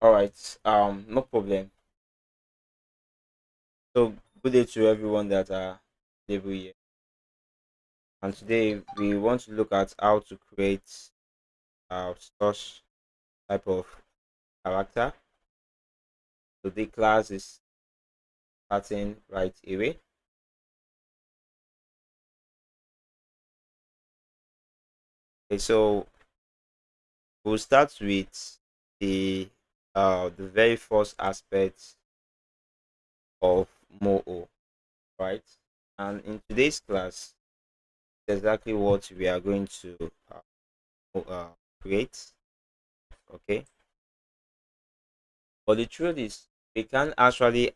All right. No problem. So good day to everyone that are able here. And today we want to look at how to create such type of character. So the class is starting right away. Okay, so we'll start with the very first aspect of Moho, right? And in today's class, exactly what we are going to create. Okay, but the truth is we can actually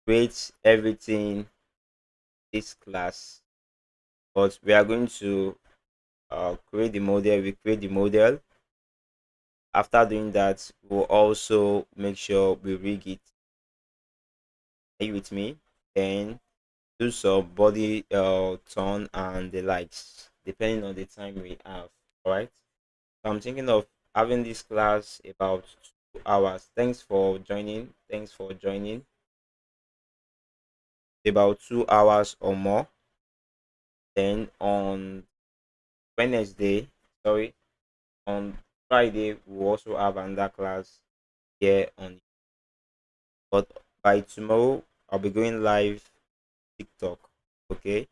create everything this class, but we are going to create the model. We create the model. After doing that, we'll also make sure we rig it. Are you with me? Then do some body turn and the likes depending on the time we have. All right, so I'm thinking of having this class about 2 hours. Thanks for joining about 2 hours or more. Then on Wednesday, sorry, on Friday we also have another class here on. But by tomorrow I'll be going live TikTok. Okay,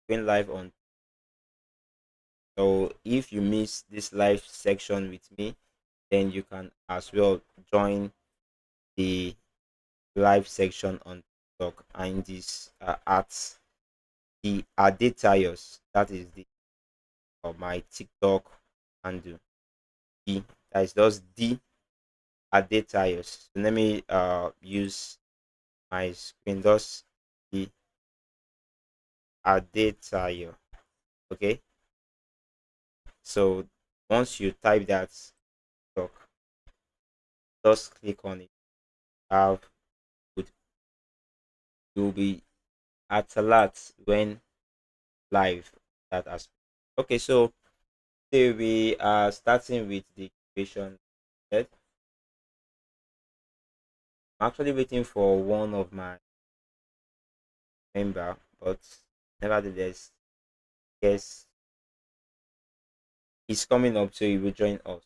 going live on. So if you miss this live section with me, then you can as well join the live section on TikTok and this at the Adetayos. That is the my TikTok handle. D. That is just D Adetayos. So let me use my screen. Just the Adetayo. Okay. So once you type that talk, just click on it. Have would you'll be at alert when live that aspect. Okay, so today we are starting with the creation. I'm actually waiting for one of my member, but nevertheless, yes, he's coming up, so he will join us.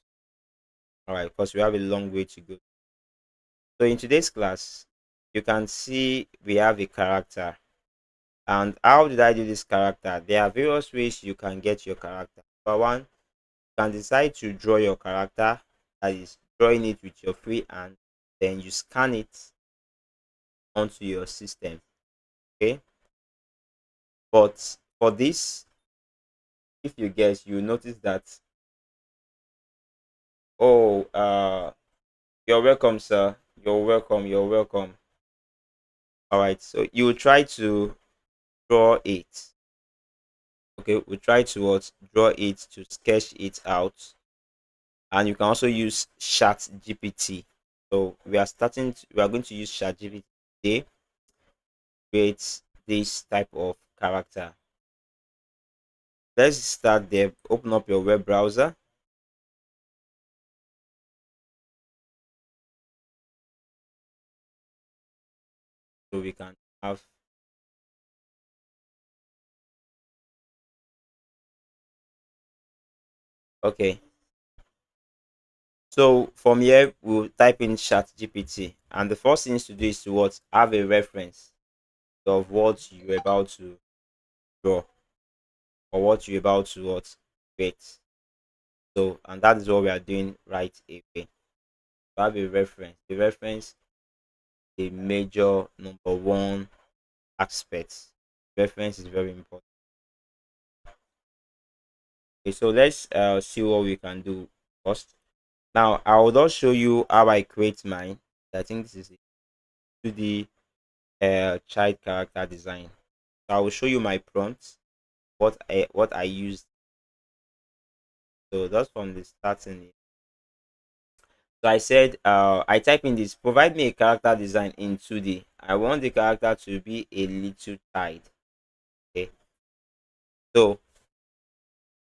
All right, because we have a long way to go. So in today's class, you can see we have a character. And how did I do this character? There are various ways you can get your character. For one, you can decide to draw your character, that is drawing it with your free hand, then you scan it onto your system. Okay. But for this, if you guess, you notice that, oh, you're welcome, sir. You're welcome. You're welcome. All right. So you will try to draw it. Okay, we try to draw it to sketch it out, and you can also use chat gpt. So we are going to use chat gpt to create this type of character. Let's start there. Open up your web browser. So we can have, okay, so from here we'll type in chat gpt, and the first thing to do is to what, have a reference of what you're about to draw, or what you're about to what, create. So, and that is what we are doing right away. To have a reference. The reference, the major number one aspect. Reference is very important. Okay, so let's see what we can do first. Now I will just show you how I create mine. I think this is the 2D child character design. So I will show you my prompts, what I used. So that's from the starting. So I said, I type in this, provide me a character design in 2D. I want the character to be a little child. Okay. So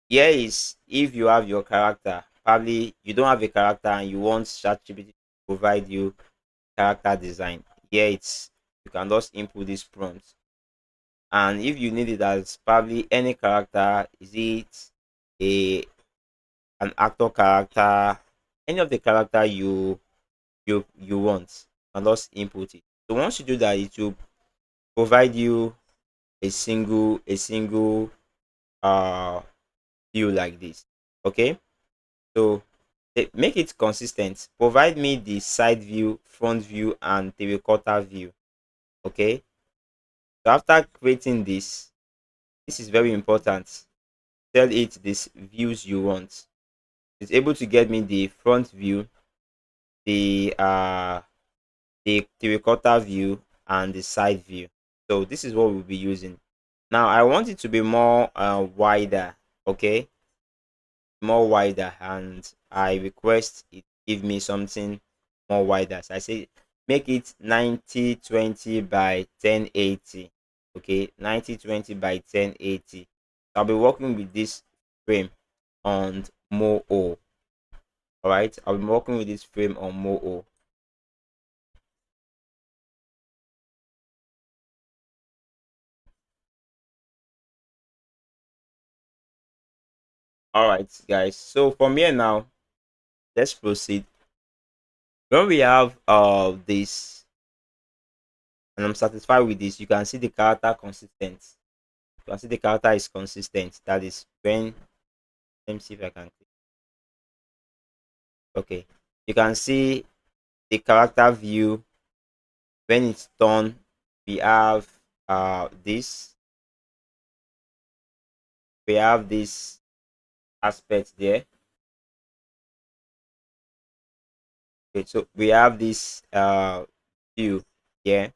here is, if you have your character, probably you don't have a character and you want ChatGPT to provide you character design. Here it's you can just input this prompt, and if you need it as probably any character, is it a an actor character, any of the character you want, and just input it. So once you do that, it will provide you a single uh view like this. Okay, so make it consistent. Provide me the side view, front view, and terracotta view. Okay, so after creating this is very important. Tell it these views you want. It's able to get me the front view, the the terracotta view, and the side view. So this is what we'll be using. Now I want it to be more wider. Okay, more wider, and I request it give me something more wider. So I say make it 90/20 by 1080. Okay, 90/20 by 1080. I'll be working with this frame on Moho. All right, I'll be working with this frame on Moho. All right, guys, so from here now, let's proceed. When we have this, and I'm satisfied with this, you can see the character consistent. You can see the character is consistent. That is when, let me see if I can click. Okay, you can see the character view. When it's done, we have this, we have this aspect there. Okay, so we have this view here,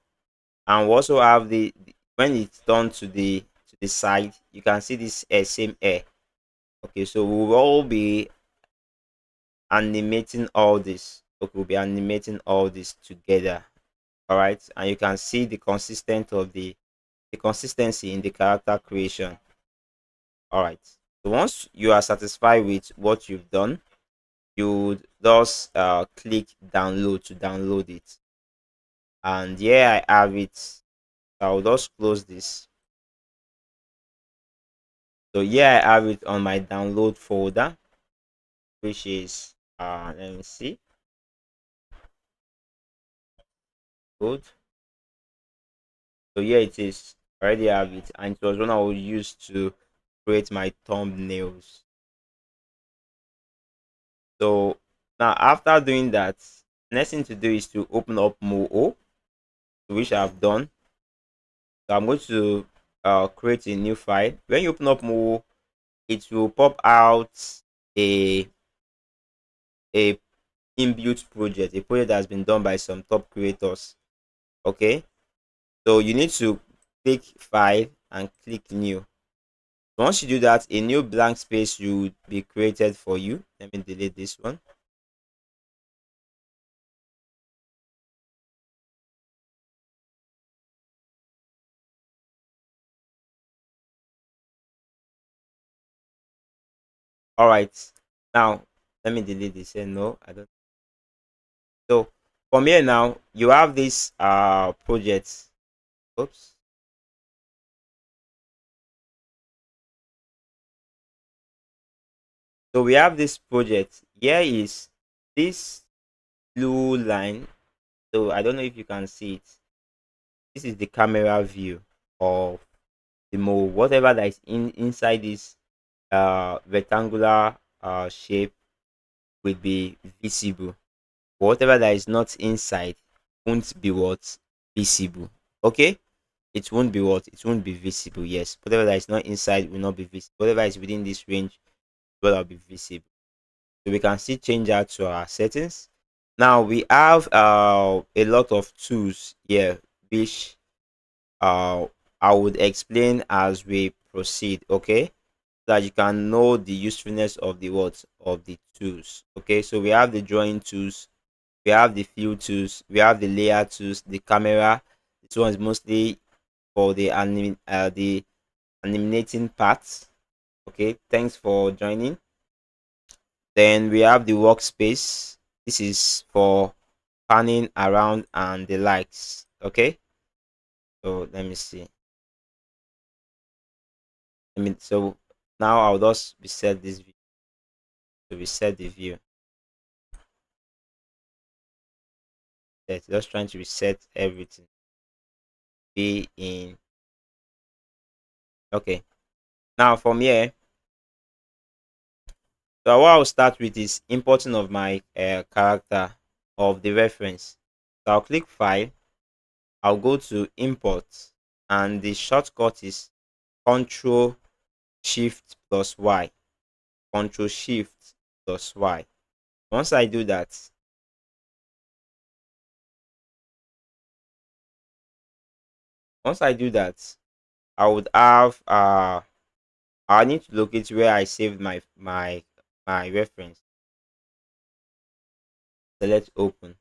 and we also have when it's done to the side, you can see this same air. Okay, so we will all be animating all this. Okay, we'll be animating all this together. All right, and you can see the consistency in the character creation. All right, so once you are satisfied with what you've done, you would just click download to download it, and here I have it. I'll just close this. So here I have it on my download folder, which is let me see, good. So here it is. I already have it, and it was one I will use to create my thumbnails. So now after doing that, next thing to do is to open up Moho, which I've done. So I'm going to create a new file. When you open up Moho, it will pop out a a inbuilt project, a project that has been done by some top creators. Okay, so you need to click file and click new. Once you do that, a new blank space will be created for you. Let me delete this one. All right, now let me delete this. No, I don't. So from here now, you have this project. Oops. So we have this project. Here is this blue line. So I don't know if you can see it. This is the camera view of the mole. Whatever that is inside this rectangular shape will be visible. Whatever that is not inside won't be what visible. Okay, it won't be what, it won't be visible. Yes, whatever that is not inside will not be visible. Whatever is within this range will be visible. So we can still change that to our settings. Now we have a lot of tools here, which uh I would explain as we proceed. Okay, so that you can know the usefulness of the what of the tools. Okay, so we have the drawing tools, we have the fill tools, we have the layer tools, the camera. This one is mostly for the animating parts. Okay, thanks for joining. Then we have the workspace. This is for panning around and the likes. Okay, so let me see. So now I'll just reset this view to reset the view. Just trying to reset everything. Be in. Okay, now from here, so what I'll start with is importing of my character of the reference. So I'll click File. I'll go to Import, and the shortcut is Control Shift plus Y. Control Shift plus Y. Once I do that, once I do that, I would have I need to locate where I saved my reference. Select Open,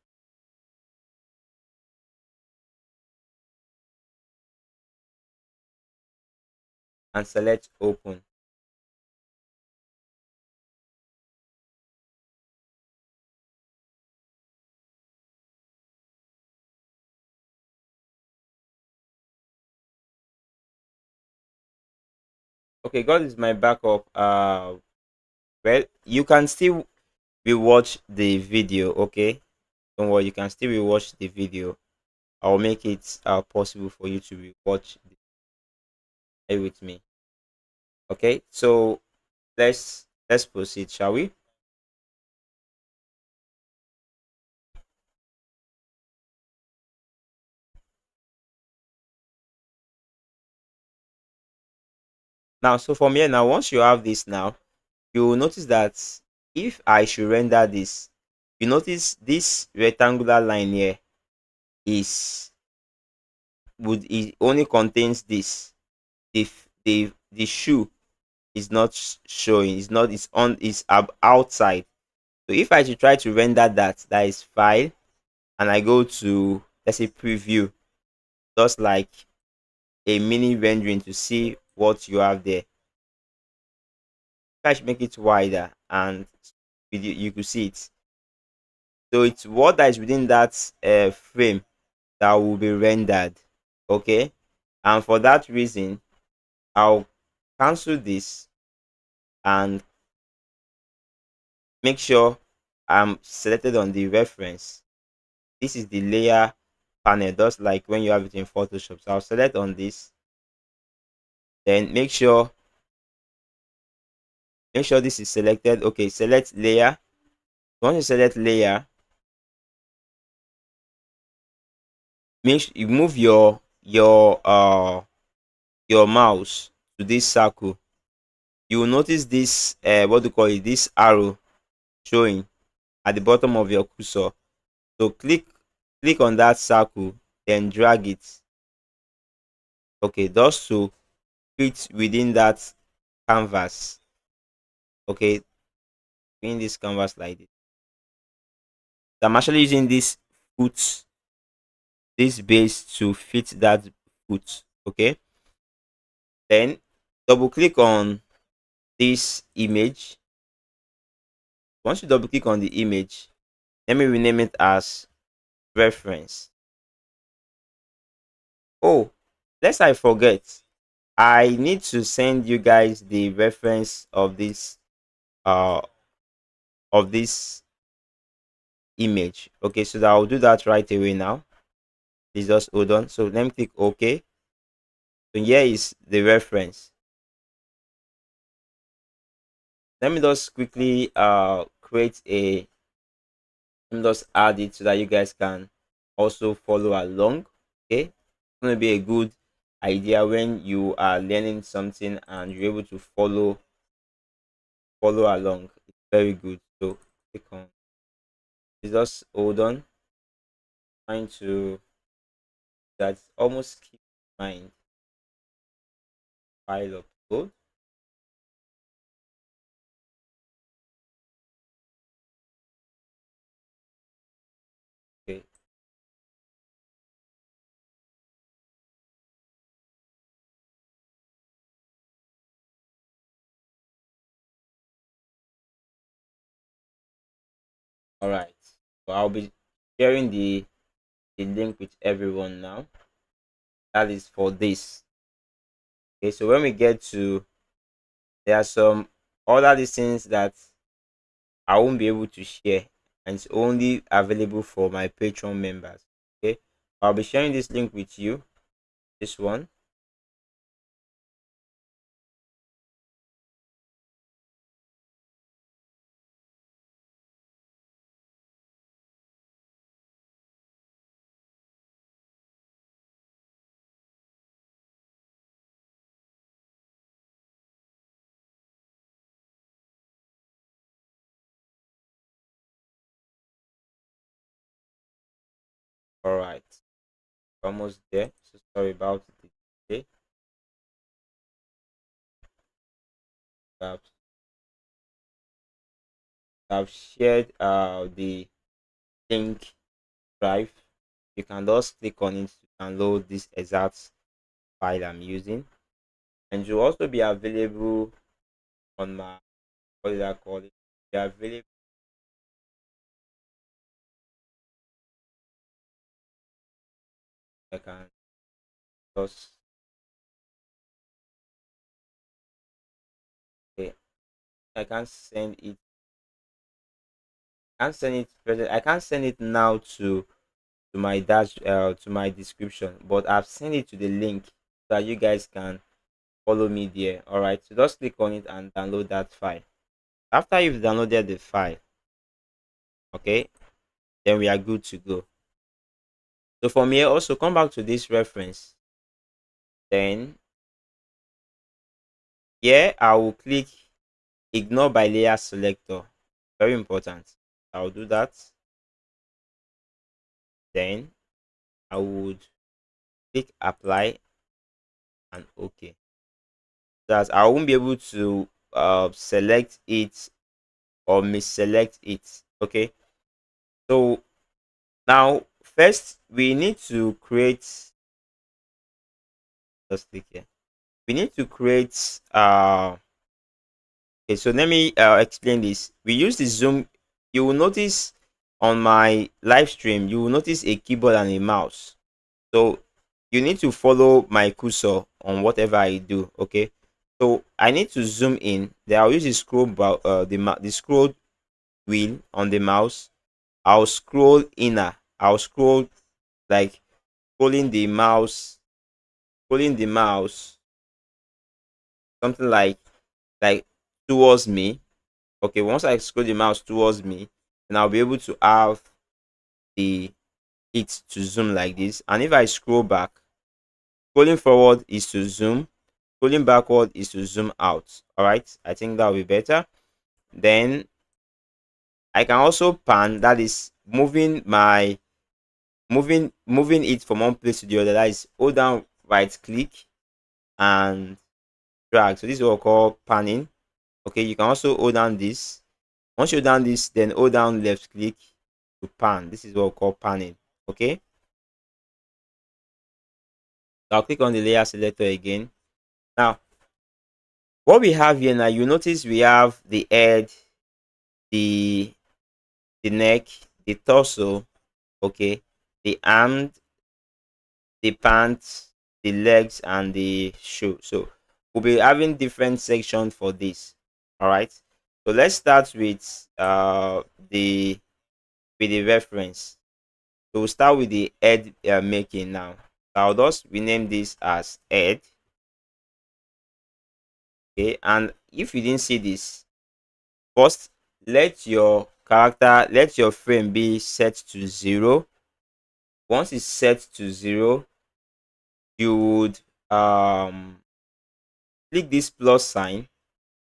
and select Open. Okay, God is my backup. Well, you can still rewatch the video. Okay, don't worry, you can still rewatch the video. I'll make it possible for you to rewatch. Stay with me. Okay, so let's proceed, shall we? Now, so from here now, once you have this now, you will notice that if I should render this, you notice this rectangular line here is would it only contains this. The shoe is not showing. It's not. It's on. It's outside. So if I should try to render that, that is File, and I go to, let's say, Preview, just like a mini rendering to see what you have there. If I should make it wider and you could see it. So it's what that is within that frame that will be rendered. Okay, and for that reason, I'll cancel this and make sure I'm selected on the reference. This is the layer panel, just like when you have it in Photoshop. So I'll select on this, then make sure this is selected. Okay, select layer. Once you select layer, you move your mouse to this circle. You will notice this what do you call it, this arrow showing at the bottom of your cursor. So click on that circle, then drag it. Okay, just to fit within that canvas. Okay, in this canvas like this. So I'm actually using this base to fit that foot. Okay, then double click on this image. Once you double click on the image, let me rename it as reference. Oh, lest I forget, I need to send you guys the reference uh of this image. Okay, so I'll do that right away now. Please just hold on. So let me click OK. So here is the reference. Let me just quickly create a, let me just add it so that you guys can also follow along. Okay, it's going to be a good idea when you are learning something and you're able to follow along. It's very good. So click on, just hold on, trying to, that's almost keep mind file upload. Okay, All right. So I'll be sharing the link with everyone now. That is for this. Okay. So when we get to, there are some other listings that I won't be able to share, and it's only available for my Patreon members. Okay. I'll be sharing this link with you. This one. All right. Almost there. So sorry about it. Okay. I've, I've shared the link drive. You can just click on it to download this exact file I'm using, and it will also be available on my, what did I call it? Be available. I can just, okay, I can send it. I can send it present. I can't send it now to my dash to my description, but I've sent it to the link so that you guys can follow me there. All right. So just click on it and download that file. After you've downloaded the file, okay, then we are good to go. So from here, also come back to this reference. Then here I will click ignore by layer selector. Very important. I'll do that. Then I would click apply and okay. That I won't be able to select it or misselect it. Okay. So now first we need to create, let's click here. We need to create okay, so let me explain this. We use the zoom. You will notice on my live stream, you will notice a keyboard and a mouse. So you need to follow my cursor on whatever I do. Okay. So I need to zoom in. Then I'll use the scroll bar, the scroll wheel on the mouse. I'll scroll inner. I'll scroll like scrolling the mouse, something like towards me. Okay, once I scroll the mouse towards me, then I'll be able to have the it to zoom like this. And if I scroll back, scrolling forward is to zoom, scrolling backward is to zoom out. All right, I think that will be better. Then I can also pan, that is moving it from one place to the other. That is hold down right click and drag. So this is what we call panning. Okay, you can also hold down this. Once you hold down this, then hold down left click to pan. This is what we call panning. Okay, so I'll click on the layer selector again. Now what we have here now, you notice we have the head, the neck, the torso, okay, the arm, the pants, the legs, and the shoe. So we'll be having different sections for this. All right. So let's start with the reference. So we'll start with the head making now. I'll just rename this as head. Okay, and if you didn't see this, first let your frame be set to 0. Once it's set to 0, you would click this plus sign,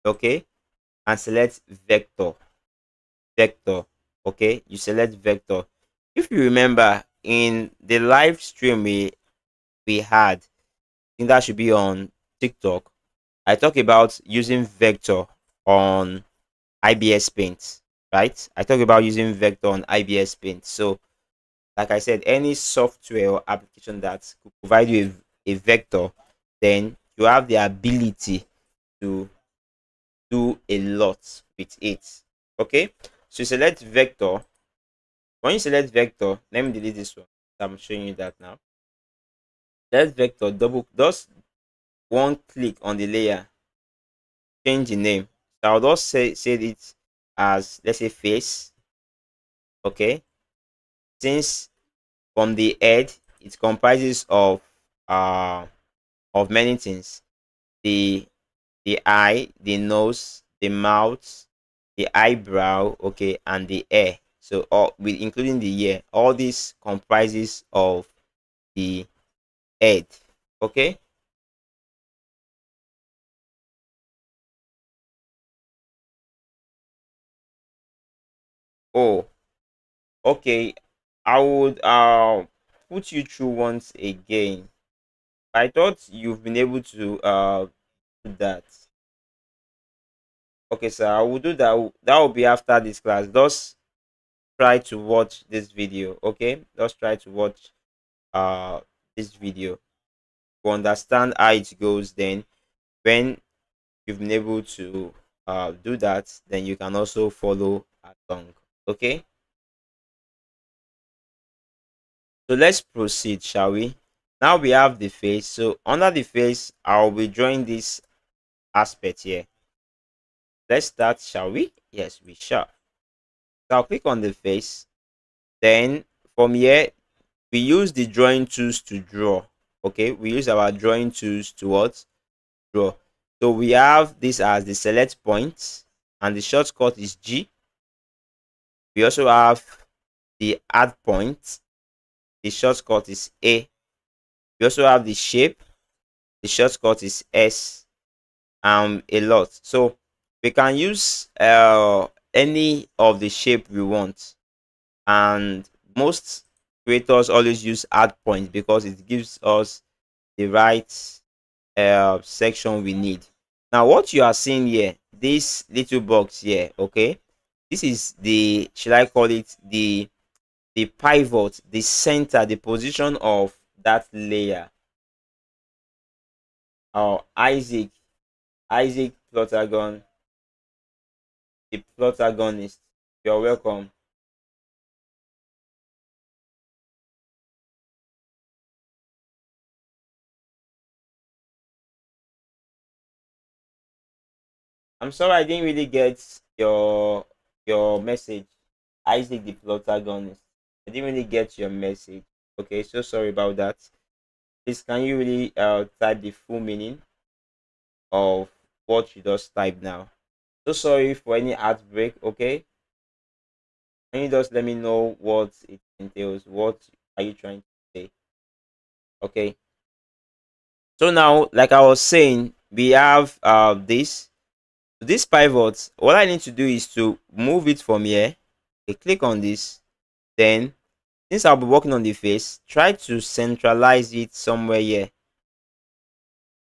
okay, and select vector. Okay, you select vector. If you remember in the live stream we had, I think that should be on TikTok, I talk about using vector on IBS Paint, right? I talk about using vector on IBS Paint. So like I said, any software or application that could provide you a vector, then you have the ability to do a lot with it. Okay, so select vector. When you select vector, let me delete this one. I'm showing you that now. Select vector, double, just one click on the layer, change the name. So I'll just say it as, let's say, face. Okay, since from the head it comprises of many things: the eye, the nose, the mouth, the eyebrow, okay, and the ear. So all with including the ear, all this comprises of the head. Okay. Oh, okay. I would put you through once again. I thought you've been able to do that. Okay, sir, I will do that. That will be after this class. Just try to watch this video. Okay, just try to watch uh this video to understand how it goes. Then when you've been able to do that, then you can also follow along. Okay, so let's proceed, shall we? Now we have the face. So under the face, I'll be drawing this aspect here. Let's start, shall we? Yes, we shall. So I'll click on the face. Then from here, we use the drawing tools to draw. Okay, we use our drawing tools to what? Draw. So we have this as the select point, and the shortcut is G. We also have the add point, the shortcut is A. We also have the shape, the shortcut is S, and a lot. So we can use any of the shape we want, and most creators always use add point because it gives us the right section we need. Now what you are seeing here, this little box here, okay, this is the, should I call it the pivot, the center, the position of that layer. Or Isaac Plotagon, the protagonist, you're welcome. I'm sorry I didn't really get your message. Isaac the protagonist, I didn't really get your message. Okay, so sorry about that. Please, can you really type the full meaning of what you just typed now? So sorry for any heartbreak. Okay, can you just let me know what it entails? What are you trying to say? Okay, so now, like I was saying, we have this pivot. What I need to do is to move it from here. Okay, click on this. Then, since I'll be working on the face, try to centralize it somewhere here.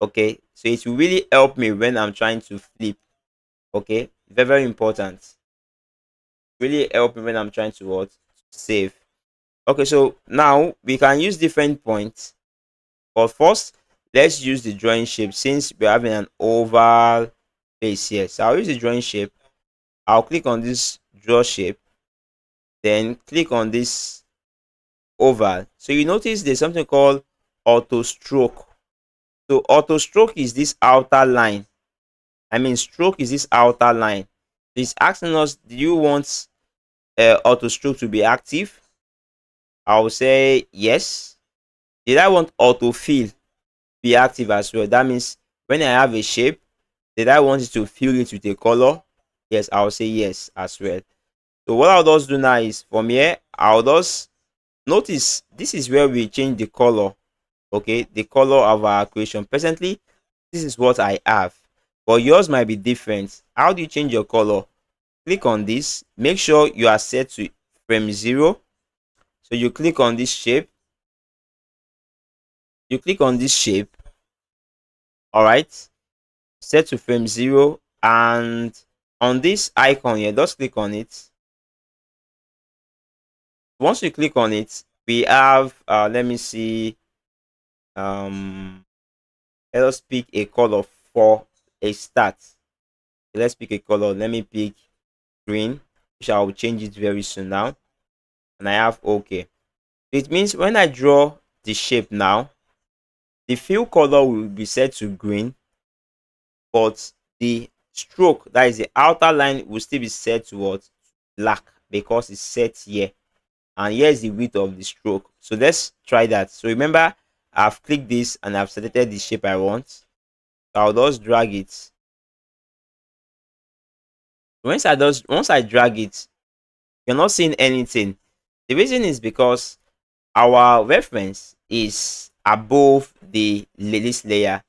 Okay, so it will really help me when I'm trying to flip. Okay, very, very important. Really help me when I'm trying to what? Save. Okay, so now we can use different points, but first let's use the drawing shape since we're having an oval face here. So I'll use the drawing shape. I'll click on this draw shape, then click on this oval. So you notice there's something called auto stroke. So auto stroke is this outer line. I mean, stroke is this outer line. It's asking us, do you want auto stroke to be active? I will say yes. Did I want autofill be active as well? That means when I have a shape, did I want it to fill it with a color? Yes, I'll say yes as well. So what I'll just do now is from here, I'll just notice this is where we change the color. Okay, the color of our creation. Presently, this is what I have, but yours might be different. How do you change your color? Click on this. Make sure you are set to frame 0. So you click on this shape. You click on this shape. All right, set to frame 0, and on this icon here, just click on it. Once you click on it, we have let me see, let us pick a color for a start. Let's pick a color. Let me pick green, which I will change it very soon now. and I have okay. It means when I draw the shape now, the fill color will be set to green, but the stroke, that is the outer line, will still be set to what? Black, because it's set here, and here is the width of the stroke. So let's try that. So remember, I've clicked this and I've selected the shape I want. So I'll just drag it. Once I drag it, you're not seeing anything. The reason is because our reference is above this layer.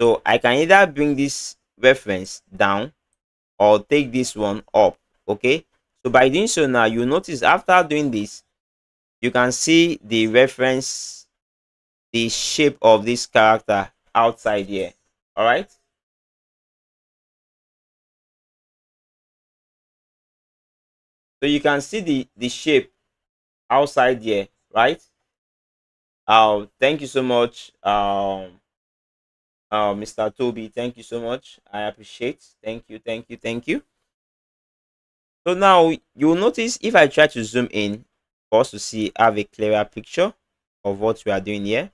So I can either bring this reference down or take this one up. Okay, so by doing so now, you notice after doing this, you can see the reference, the shape of this character outside here. All right, so you can see the shape outside here, right? Thank you so much, Mr. Toby. Thank you so much. I appreciate. Thank you, thank you, thank you. So now you will notice if I try to zoom in for us to see, have a clearer picture of what we are doing here.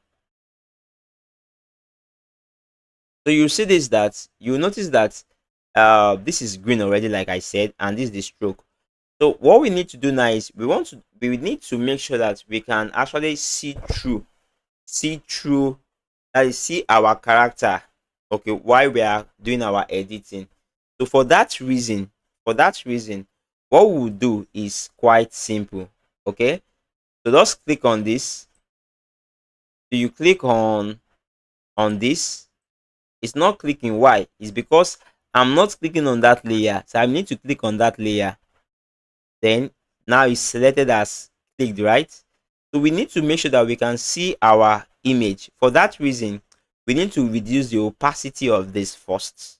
So you see this, that you notice that this is green already, like I said, and this is the stroke. So what we need to do now is we need to make sure that we can actually see through, that is, see our character, okay, while we are doing our editing. So for that reason, what we will do is quite simple. Okay, so just click on this. So you click on this. It's not clicking. Why? It's because I'm not clicking on that layer, so I need to click on that layer. Then now it's selected as clicked, right? So we need to make sure that we can see our image. For that reason, we need to reduce the opacity of this first.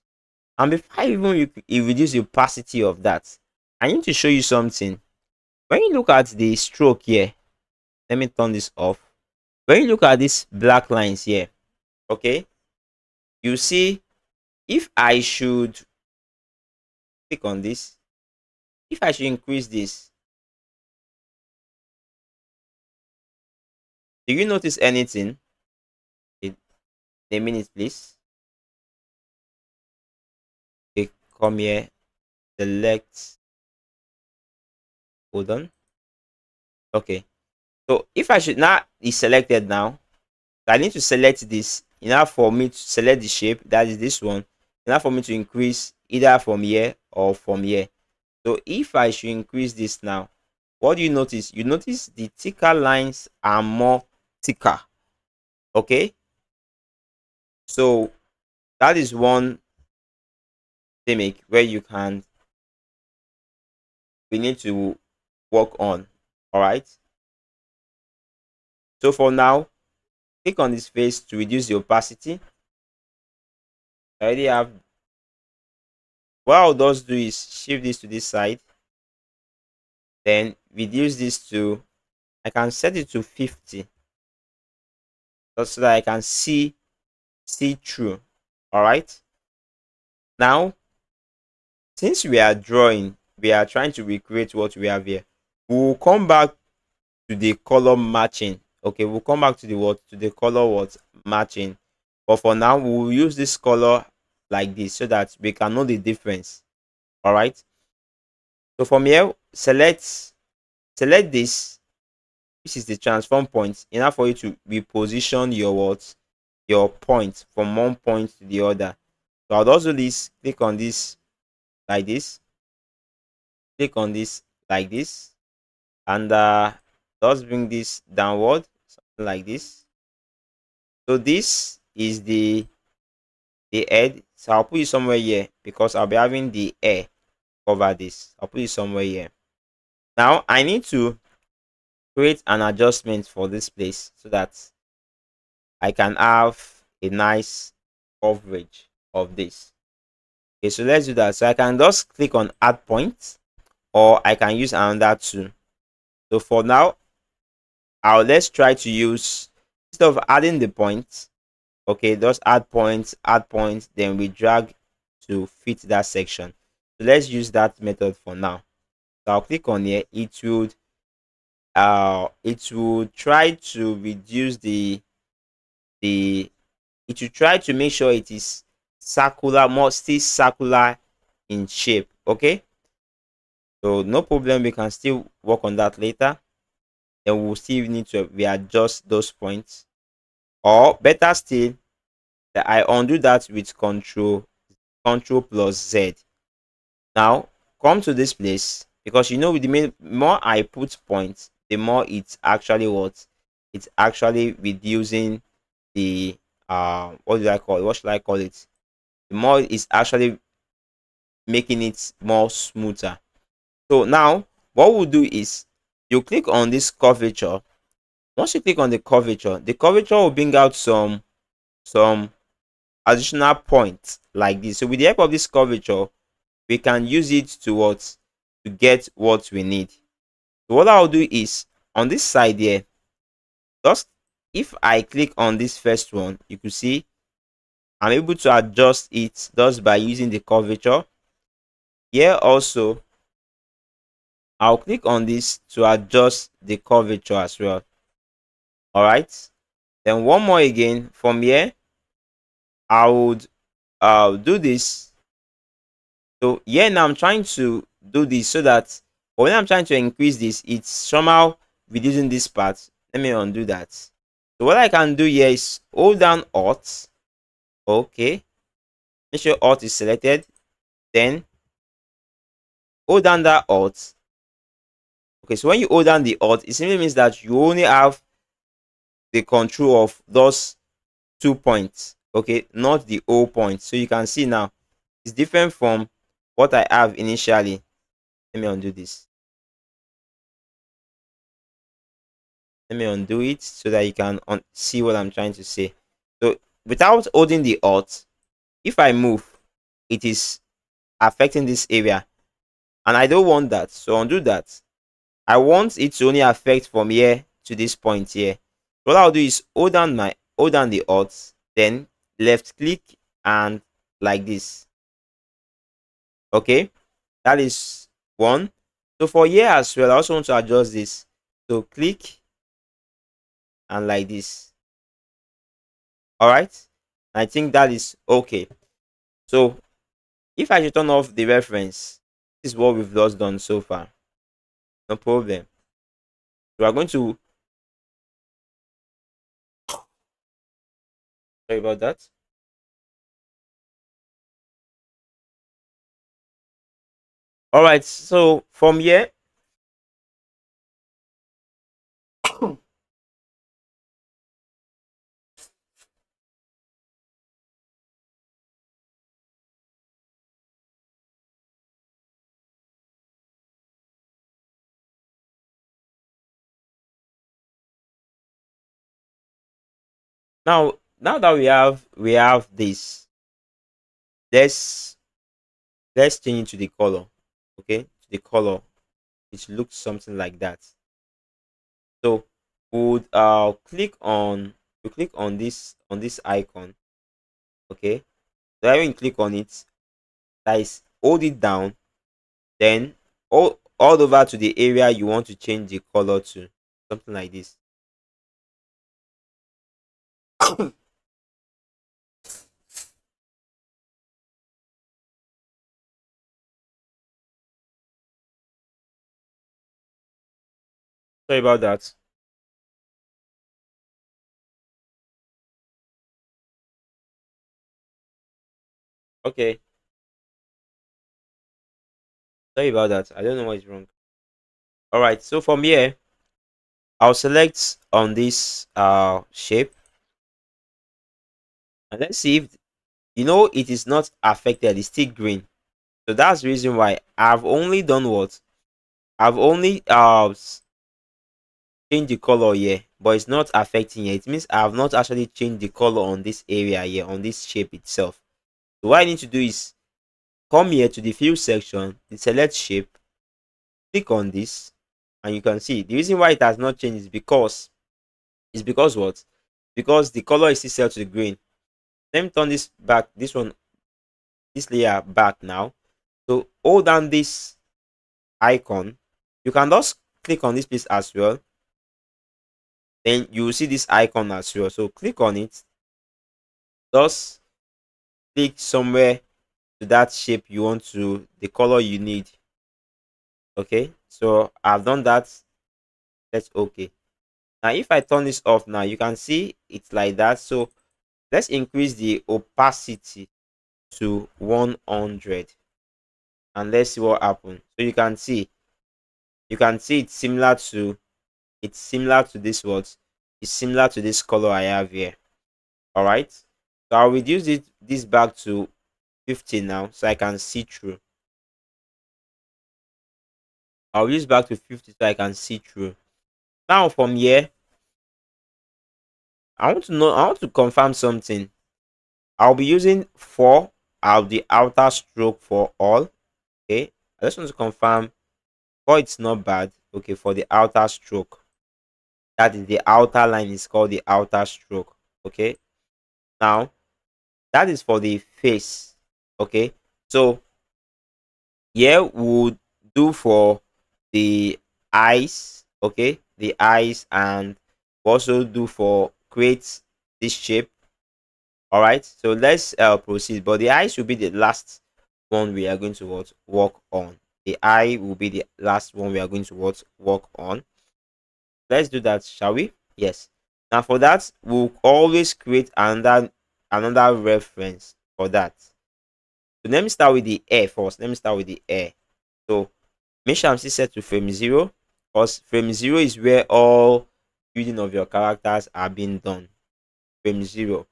And before you reduce the opacity of that, I need to show you something. When you look at the stroke here, let me turn this off. When you look at these black lines here, okay, you see, if I should click on this, if I should increase this, do you notice anything? A minute, please. Okay, come here, select, hold on. Okay, so if I should now is selected now, I need to select this in order for me to select the shape, that is this one, in order for me to increase either from here or from here. So if I should increase this now, what do you notice? You notice the thicker lines are more thicker. Okay, so that is one gimmick where we need to work on. All right, so for now, click on this face to reduce the opacity. I already have. What I'll just do is shift this to this side, then reduce this to, I can set it to 50, just so that I can see through. All right, now since we are drawing, we are trying to recreate what we have here. We'll come back to the color matching. Okay, we'll come back to the what, to the color what matching, but for now we'll use this color like this so that we can know the difference. All right, so from here, select this. This is the transform point, enough for you to reposition your what, your point from one point to the other. So I'll also this, click on this like this, click on this like this, and just bring this downward, something like this. So this is the head. So I'll put it somewhere here because I'll be having the air cover this. I'll put it somewhere here. Now I need to create an adjustment for this place so that I can have a nice coverage of this. Okay, so let's do that. So I can just click on add point, or I can use another tool. So for now, let's try to use, instead of adding the point, okay, just add points, then we drag to fit that section. So let's use that method for now. So I'll click on here. It would it will try to reduce the it will try to make sure it is circular, more still circular in shape. Okay, so no problem, we can still work on that later. Then we'll still need to readjust those points, or better still, that I undo that with control plus Z. Now come to this place, because you know with the more I put points, the more it's actually what it's actually reducing the what do I call it? What should I call it? The more it's actually making it more smoother. So now what we'll do is you click on this curvature. Once you click on the curvature will bring out some additional points like this. So with the help of this curvature, we can use it to what to get what we need. So what I'll do is on this side here, just if I click on this first one, you can see I'm able to adjust it just by using the curvature. Here also, I'll click on this to adjust the curvature as well. All right. Then one more again from here, I would do this. So here now I'm trying to do this so that when I'm trying to increase this, it's somehow reducing this part. Let me undo that. So what I can do here is hold down Alt. Okay. Make sure Alt is selected. Then hold down that Alt. Okay, so when you hold down the Alt, it simply means that you only have the control of those 2 points. Okay, not the whole point. So you can see now it's different from what I have initially. Let me undo this. Let me undo it so that you can see what I'm trying to say. So without holding the Alt, if I move, it is affecting this area, and I don't want that. So undo that. I want it to only affect from here to this point here. What I'll do is hold down the Alt, then left click and like this. Okay, that is one. So for here as well, I also want to adjust this. So click and like this. All right, I think that is okay. So if I should turn off the reference, this is what we've just done so far. No problem. So we're going to, sorry about that. All right, so from here, now that we have this, let's change it to the color. Okay, to the color, it looks something like that. So we would click on this icon. Okay, so when you click on it, that is, hold it down, then all over to the area you want to change the color to, something like this. Sorry about that. Okay, sorry about that, I don't know what is wrong. All right, so from here I'll select on this shape, and let's see if it is not affected, it's still green. So that's the reason why I've only done what I've only changed the color here, but it's not affecting it. It means I have not actually changed the color on this area here, on this shape itself. So what I need to do is come here to the fill section, the select shape, click on this, and you can see the reason why it has not changed is because what? Because the color is still set to the green. Let me turn this back, this layer back now. So hold down this icon. You can just click on this place as well. Then you will see this icon as well. So click on it. Just click somewhere to that shape you want to, the color you need. Okay, so I've done that. Let's okay. Now if I turn this off now, you can see it's like that. So let's increase the opacity to 100 and let's see what happens. So you can see it's similar to this what it's similar to this color I have here. All right, so I'll reduce this back to 50 now so I can see through. I'll use back to 50 so I can see through. Now from here, I want to confirm something. I'll be using 4 of the outer stroke for all. Okay, I just want to confirm 4, it's not bad. Okay, for the outer stroke, that is the outer line, is called the outer stroke. Okay, now that is for the face. Okay, so here we would do for the eyes. Okay, the eyes, and we also do for create this shape. All right, so let's proceed, but the eye should be the last one we are going to work on. The eye will be the last one we are going to work on. Let's do that, shall we? Yes. Now for that, we'll always create another reference for that. So let me start with the air first. Let me start with the air. So make sure I'm still set to frame 0, because frame 0 is where all building of your characters are being done. Frame 0.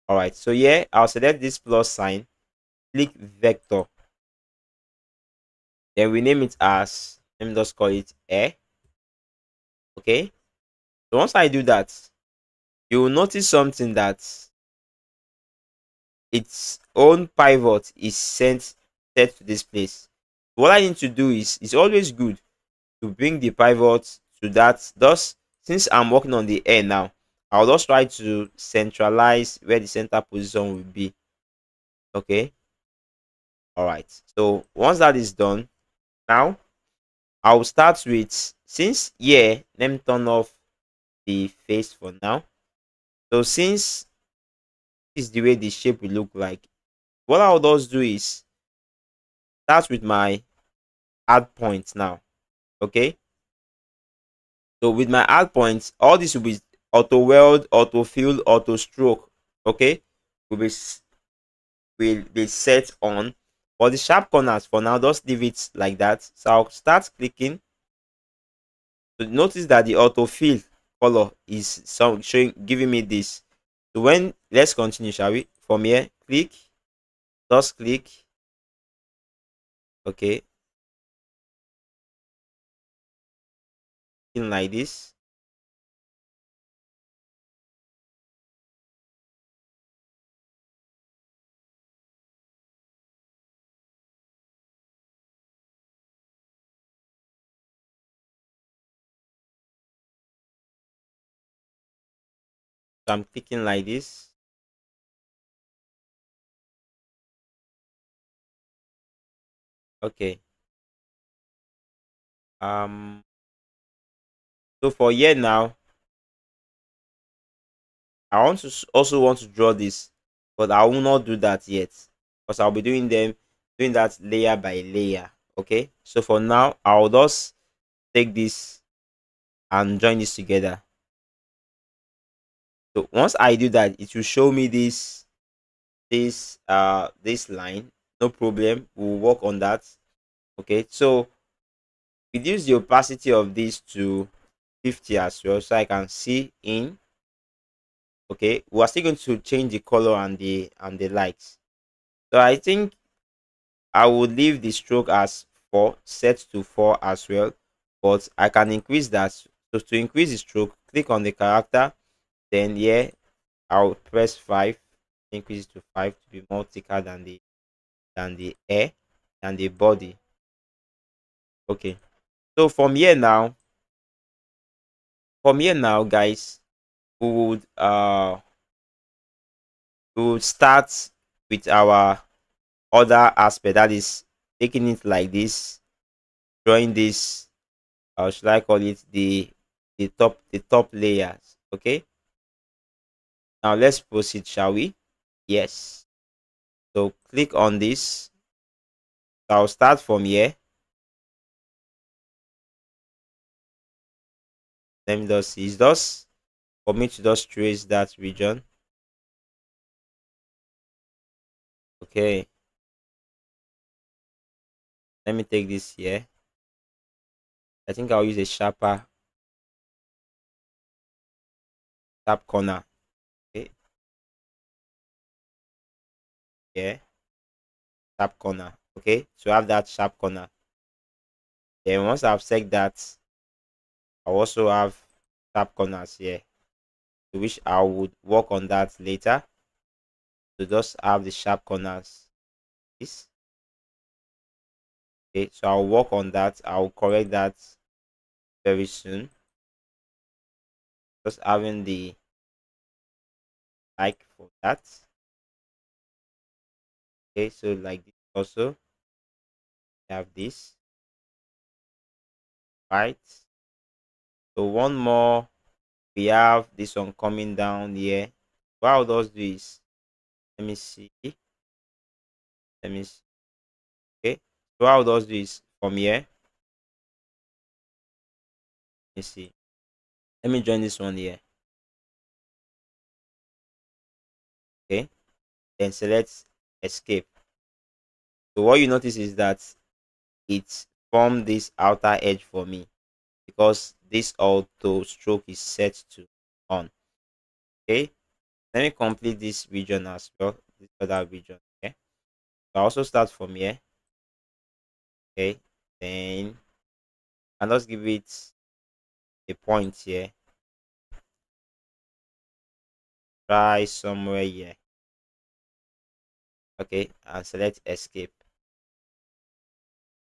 All right, so here I'll select this plus sign, click vector, then we name it as, let me just call it air. Okay, so once I do that, you will notice something, that its own pivot is set to this place. What I need to do is, it's always good to bring the pivot to that. Thus, since I'm working on the air now, I'll just try to centralize where the center position will be. Okay, all right, so once that is done, now I'll start with, since here, let me turn off the face for now. So since this is the way the shape will look like, what I'll just do is start with my add point now. Okay, so with my add points, all this will be auto weld, auto fill, auto stroke. Okay, will be set on. For the sharp corners for now, just leave it like that. So I'll start clicking. So notice that the autofill color is giving me this. So when, let's continue, shall we? From here, click, just click. Okay, in like this. So I'm clicking like this. Okay. So for here now, I also want to draw this, but I will not do that yet, because I'll be doing that layer by layer. Okay. So for now, I'll just take this and join this together. So once I do that, it will show me this line. No problem, we'll work on that. Okay, so reduce the opacity of this to 50 as well, so I can see in. Okay, we're still going to change the color and the lights. So I think I would leave the stroke as 4, set to 4 as well, but I can increase that. So to increase the stroke, click on the character, then here I'll press 5, increase it to 5 to be more thicker than the air, than the body. Okay, so from here now, guys, we would uh we would start with our other aspect, that is taking it like this, drawing this or should I call it the top layers. Okay, now let's proceed, shall we? Yes. So click on this. So I'll start from here. Let me just see. It's just for me to just trace that region. Okay. Let me take this here. I think I'll use a sharp corner. Okay. Yeah. Sharp corner. Okay. To have that sharp corner. Then once I've set that, I also have sharp corners here. To which I would work on that later. To just have the sharp corners. This. Okay. So I'll work on that. I'll correct that very soon. Just having the like for that. Okay, so like this also we have this, right? So one more, we have this one coming down here. What I'll just do is, let me see, let me see. Okay, so what I'll just do is from here, let me see, let me join this one here. Okay, then select escape. So what you notice is that it formed this outer edge for me because this auto stroke is set to on. Okay, let me complete this region as well, this other region. Okay, so I also start from here. Okay, then and let's give it a point here. Try somewhere here. Okay, and select escape.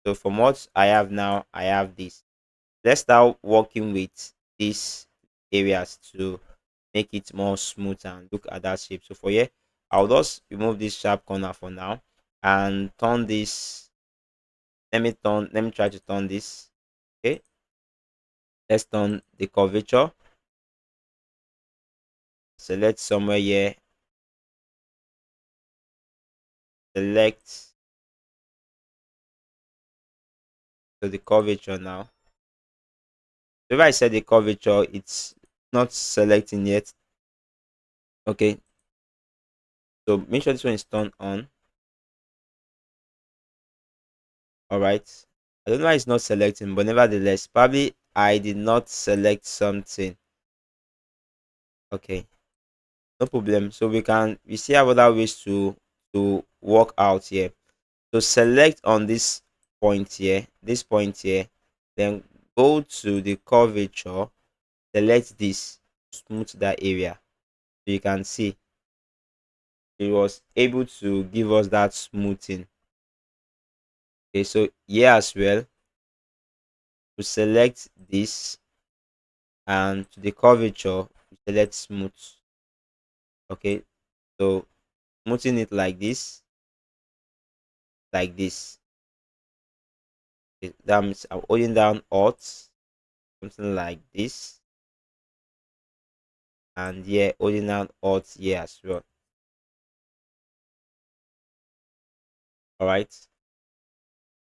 So from what I have now, I have this. Let's start working with these areas to make it more smooth and look at that shape. So for here, I'll just remove this sharp corner for now and turn this. Let me try to turn this. Okay, let's turn the curvature. Select somewhere here. Select the curvature now. So if I set the curvature, it's not selecting yet. Okay, so make sure this one is turned on. All right, I don't know why it's not selecting, but nevertheless, probably I did not select something. Okay, no problem. So we see have other ways to work out here. So select on this point here, then go to the curvature, select this, smooth that area. So you can see it was able to give us that smoothing. Okay, so here as well, we select this and to the curvature, we select smooth. Okay, so smoothing it like this, like this. Okay, that means I'm holding down Alt, something like this, and here holding down Alt here as well. All right,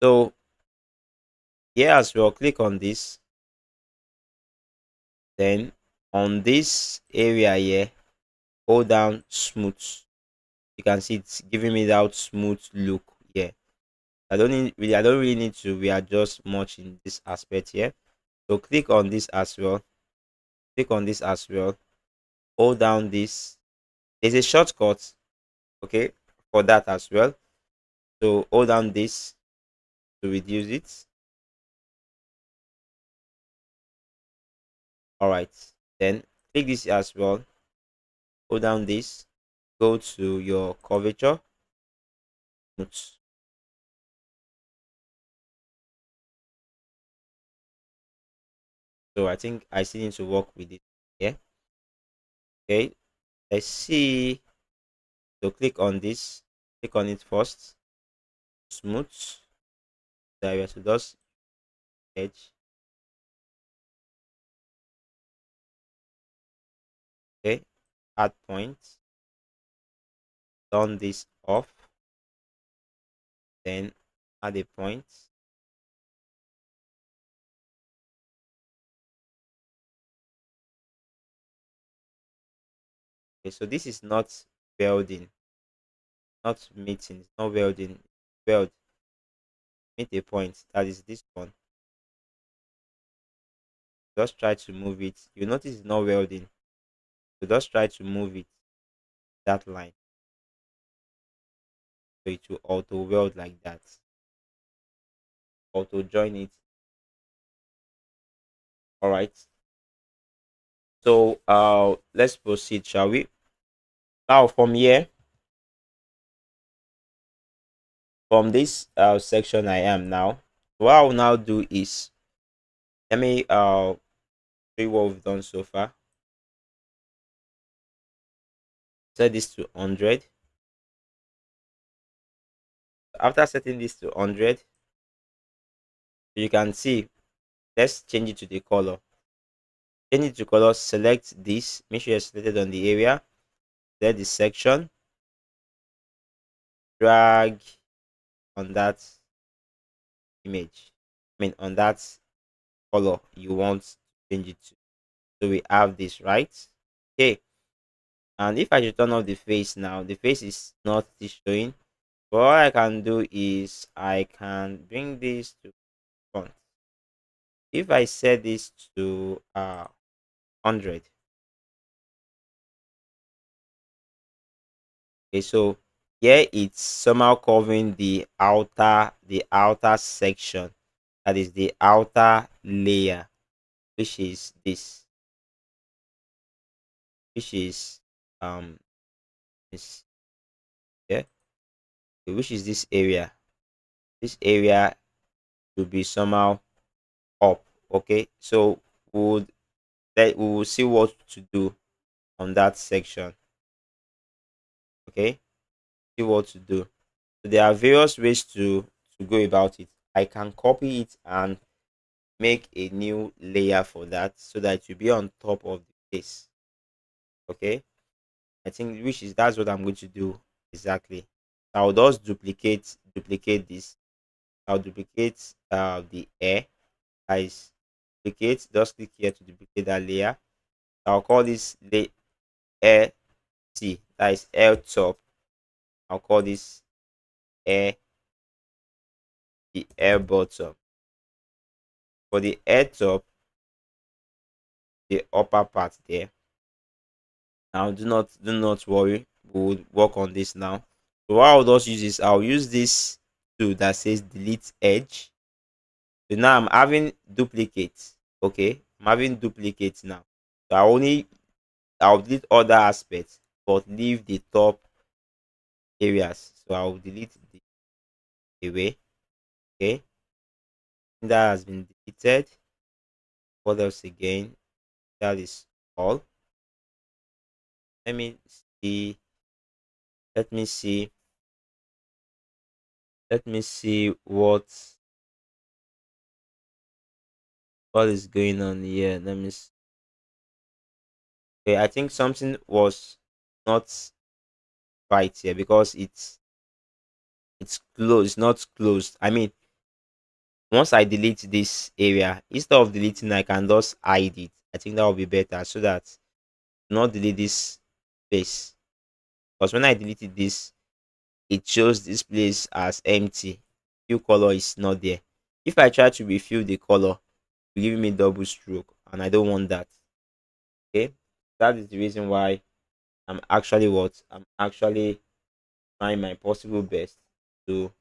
so here as well, click on this, then on this area here, hold down smooth. You can see it's giving me that smooth look here. I don't really need to readjust much in this aspect here. So click on this as well. Click on this as well. Hold down this. There's a shortcut, okay, for that as well. So hold down this to reduce it. All right. Then click this as well. Hold down this. Go to your curvature. So I think I still need to work with it. Yeah. Okay. Let's see. So click on this. Click on it first. Smooth. There we are. So just edge. add point, turn this off, then add a point. Okay, so this is not welding, not meeting, it's not welding. Weld, meet a point. That is this one. Just try to move it. You notice it's not welding. So just try to move it that line. So it will auto weld like that. Auto join it. All right. So let's proceed, shall we? Now from here, from this section I am now, what I will now do is let me see what we've done so far. Set this to 100. After setting this to 100, you can see, let's change it to the color. Change it to color, select this, make sure you're selected on the area, select the section, drag on that image, I mean on that color you want to change it to. So we have this, right? Okay. And if I should turn off the face now, the face is not still showing. But what I can do is I can bring this to front. If I set this to 100, okay, so here it's somehow covering the outer section, that is the outer layer, which is this, which is this, yeah, which is this area. This area to be somehow up. Okay, so we will see what to do on that section. Okay, see what to do. So there are various ways to go about it. I can copy it and make a new layer for that so that it will be on top of the face. Okay, I think which is that's what I'm going to do exactly. I'll just duplicate this. I'll duplicate the air. I duplicate, just click here to duplicate that layer. I'll call this air T, that is air top. I'll call this air, the air bottom. For the air top, the upper part there. Now do not worry, we'll work on this now. So what I'll just use is I'll use this tool that says delete edge. So now I'm having duplicates. Okay, I'm having duplicates now. So I'll delete other aspects but leave the top areas. So I'll delete the away. Okay, that has been deleted. What else again? That is all. Let me see. Let me see. Let me see what is going on here. Let me see. Okay, I think something was not right here because it's closed, not closed. I mean, once I delete this area, instead of deleting, I can just hide it. I think that will be better so that not delete this space. Because when I deleted this, it shows this place as empty. Fill color is not there. If I try to refill the color, it's giving me double stroke, and I don't want that. Okay, that is the reason why I'm actually trying my possible best to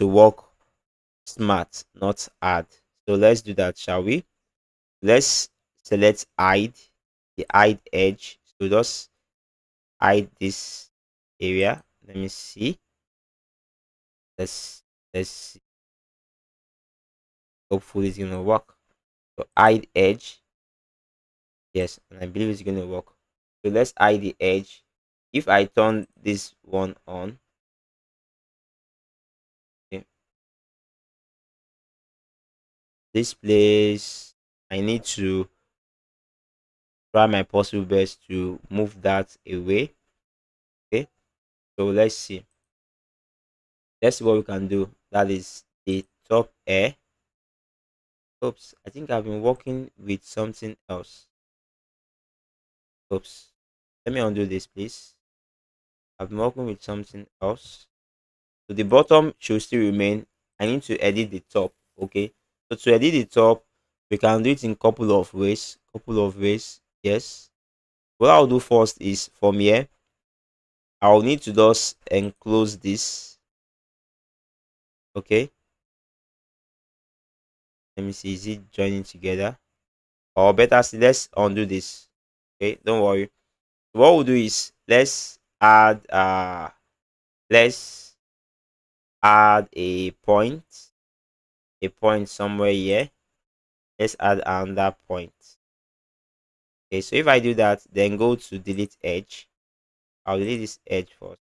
work smart, not hard. So let's do that, shall we? Let's select hide, the hide edge. So just hide this area. Let me see. Let's see. Hopefully it's gonna work. So hide edge. Yes, and I believe it's gonna work. So let's hide the edge. If I turn this one on, okay, this place I need to try my possible best to move that away. Okay, so let's see what we can do. That is the top air. Oops, I think I've been working with something else. Oops, let me undo this, please. I've been working with something else. So the bottom should still remain. I need to edit the top. Okay, so to edit the top, we can do it in couple of ways. Yes. What I'll do first is from here, I'll need to just enclose this. Okay, let me see, is it joining together? Or better still, let's undo this. Okay, don't worry. What we'll do is let's add a point somewhere here. Let's add another point. Okay, so if I do that, then go to delete edge. I'll delete this edge first.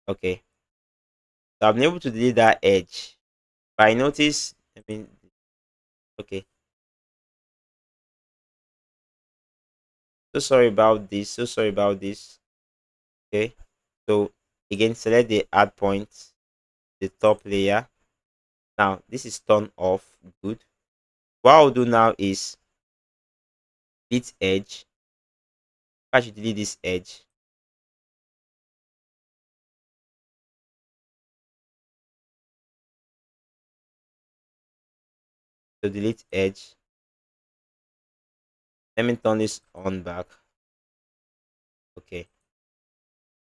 Okay, so I've been able to delete that edge. But I notice, okay, so sorry about this. So sorry about this. Okay, so again, select the add point, the top layer. Now this is turned off. Good. What I'll do now is delete edge. I should delete this edge. So delete edge. Let me turn this on back. Okay.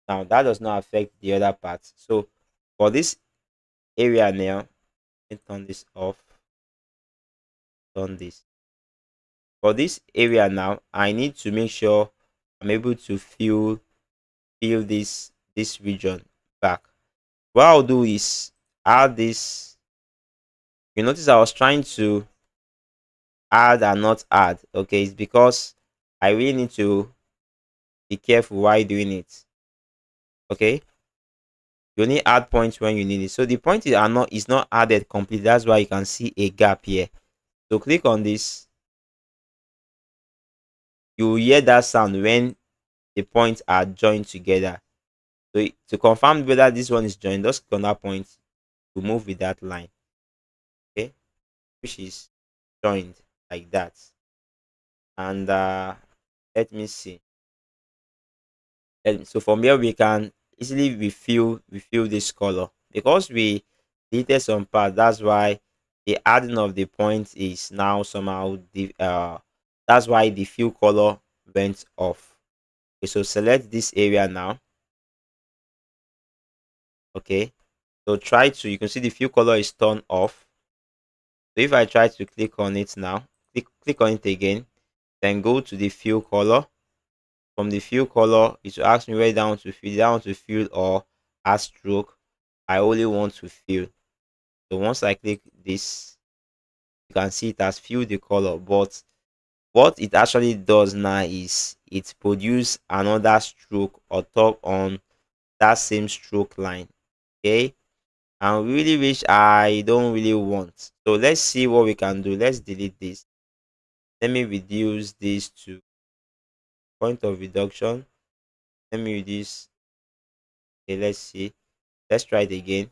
Now that does not affect the other part. So for this area now, let me turn this off. Turn this. For this area now, I need to make sure I'm able to fill this region back. What I'll do is add this. You notice I was trying to add and not add. Okay, it's because I really need to be careful while doing it. Okay, you only add points when you need it. So the point is not added completely. That's why you can see a gap here. So click on this. You will hear that sound when the points are joined together. So to confirm whether this one is joined, just click on that point to move with that line. Okay, which is joined like that. And let me see. And so from here we can easily refill this color because we deleted some part. That's why the adding of the point is now somehow that's why the fill color went off. Okay, so select this area now. Okay, so you can see the fill color is turned off. So if I try to click on it now, click on it again, then go to the fill color. From the fill color, it will ask me where down to fill or add stroke. I only want to fill. So once I click this, you can see it has filled the color. But what it actually does now is it produce another stroke or top on that same stroke line. Okay, and really which I don't really want. So let's see what we can do. Let's delete this. Let me reduce this to point of reduction. Let me reduce. Okay, let's see. Let's try it again.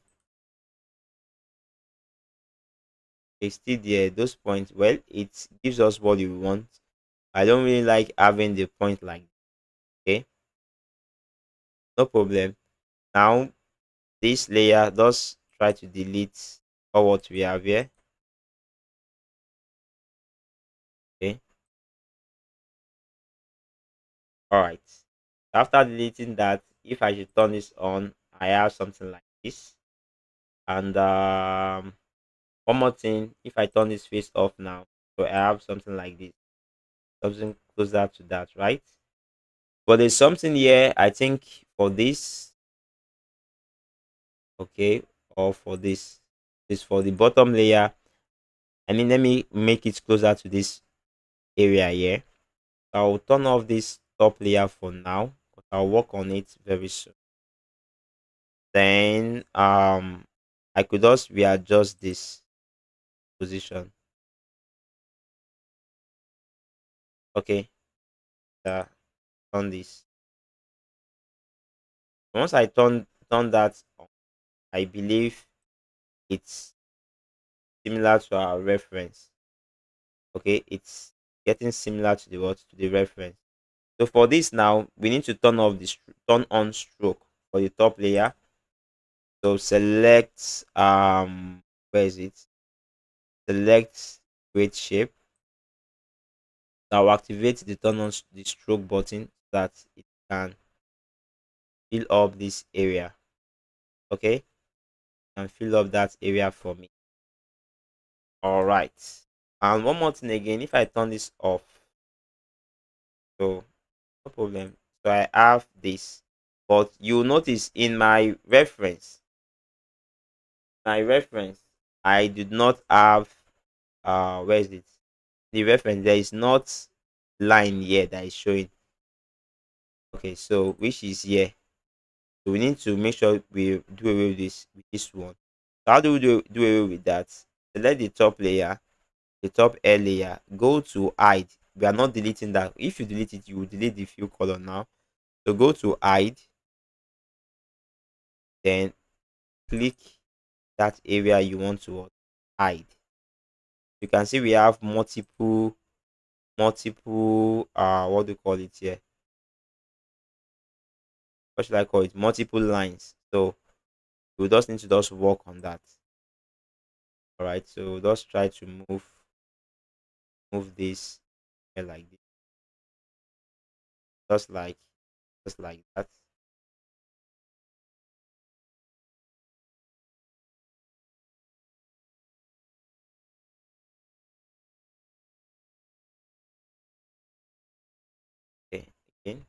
It's still there. Those points, well, it gives us what we want. I don't really like having the point like that. Okay, no problem. Now this layer, just try to delete all what we have here. Okay, all right. After deleting that, if I should turn this on, I have something like this. And one more thing, if I turn this face off now, so I have something like this, something closer to that, right? But there's something here, I think, for this, okay, or for this for the bottom layer. I mean, let me make it closer to this area here. I'll turn off this top layer for now, but I'll work on it very soon. Then I could just readjust this position. Okay, turn this. Once I turn that on, I believe it's similar to our reference. Okay, it's getting similar to the what, to the reference. So for this now, we need to turn off the turn on stroke for the top layer. So select where is it? Select weight shape. Now activate the turn on the stroke button so that it can fill up this area. Okay, and fill up that area for me. All right. And one more thing again, if I turn this off, so no problem. So I have this, but you notice in my reference, I did not have where is it? The reference there is not line here that is showing. Okay, so which is here. So we need to make sure we do away with this one. So how do we do away with that? Select the top layer, the top air layer, go to hide. We are not deleting that. If you delete it, you will delete the fill color now. So go to hide, then click that area you want to hide. You can see we have multiple what do you call it here? What should I call it? Multiple lines. So we just need to just work on that. All right, so just try to move this here like this, just like just like that. Okay, again,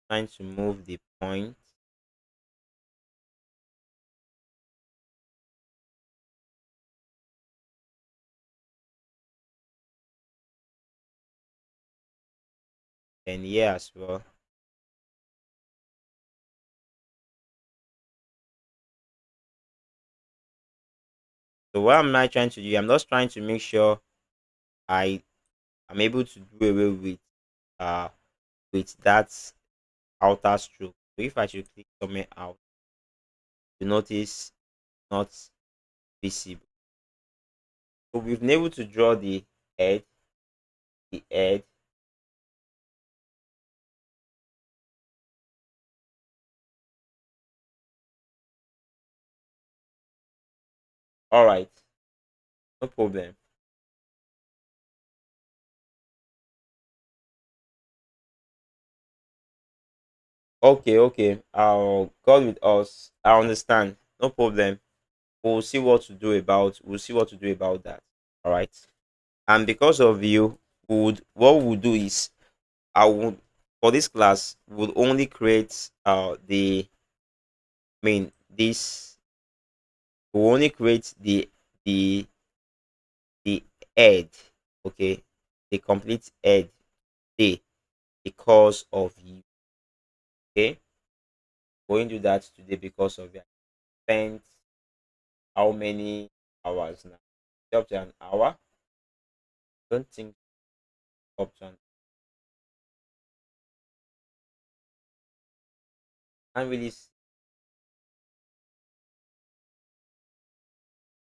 trying to move the point. And here as well. So what am I trying to do? I'm just trying to make sure I am able to do away uh with that outer stroke. So if I should click somewhere out, you notice not visible. So we've been able to draw head, the head. All right, no problem. Okay, okay. God with us. I understand. No problem. We'll see what to do about. We'll see what to do about that. All right. And because of you, would what we'll do is I would for this class would only create the this will only create the the head, okay, the complete head day because of you. Okay, we're going to do that today because of you. Spent how many hours now? Up to an hour. Don't think up to an can't really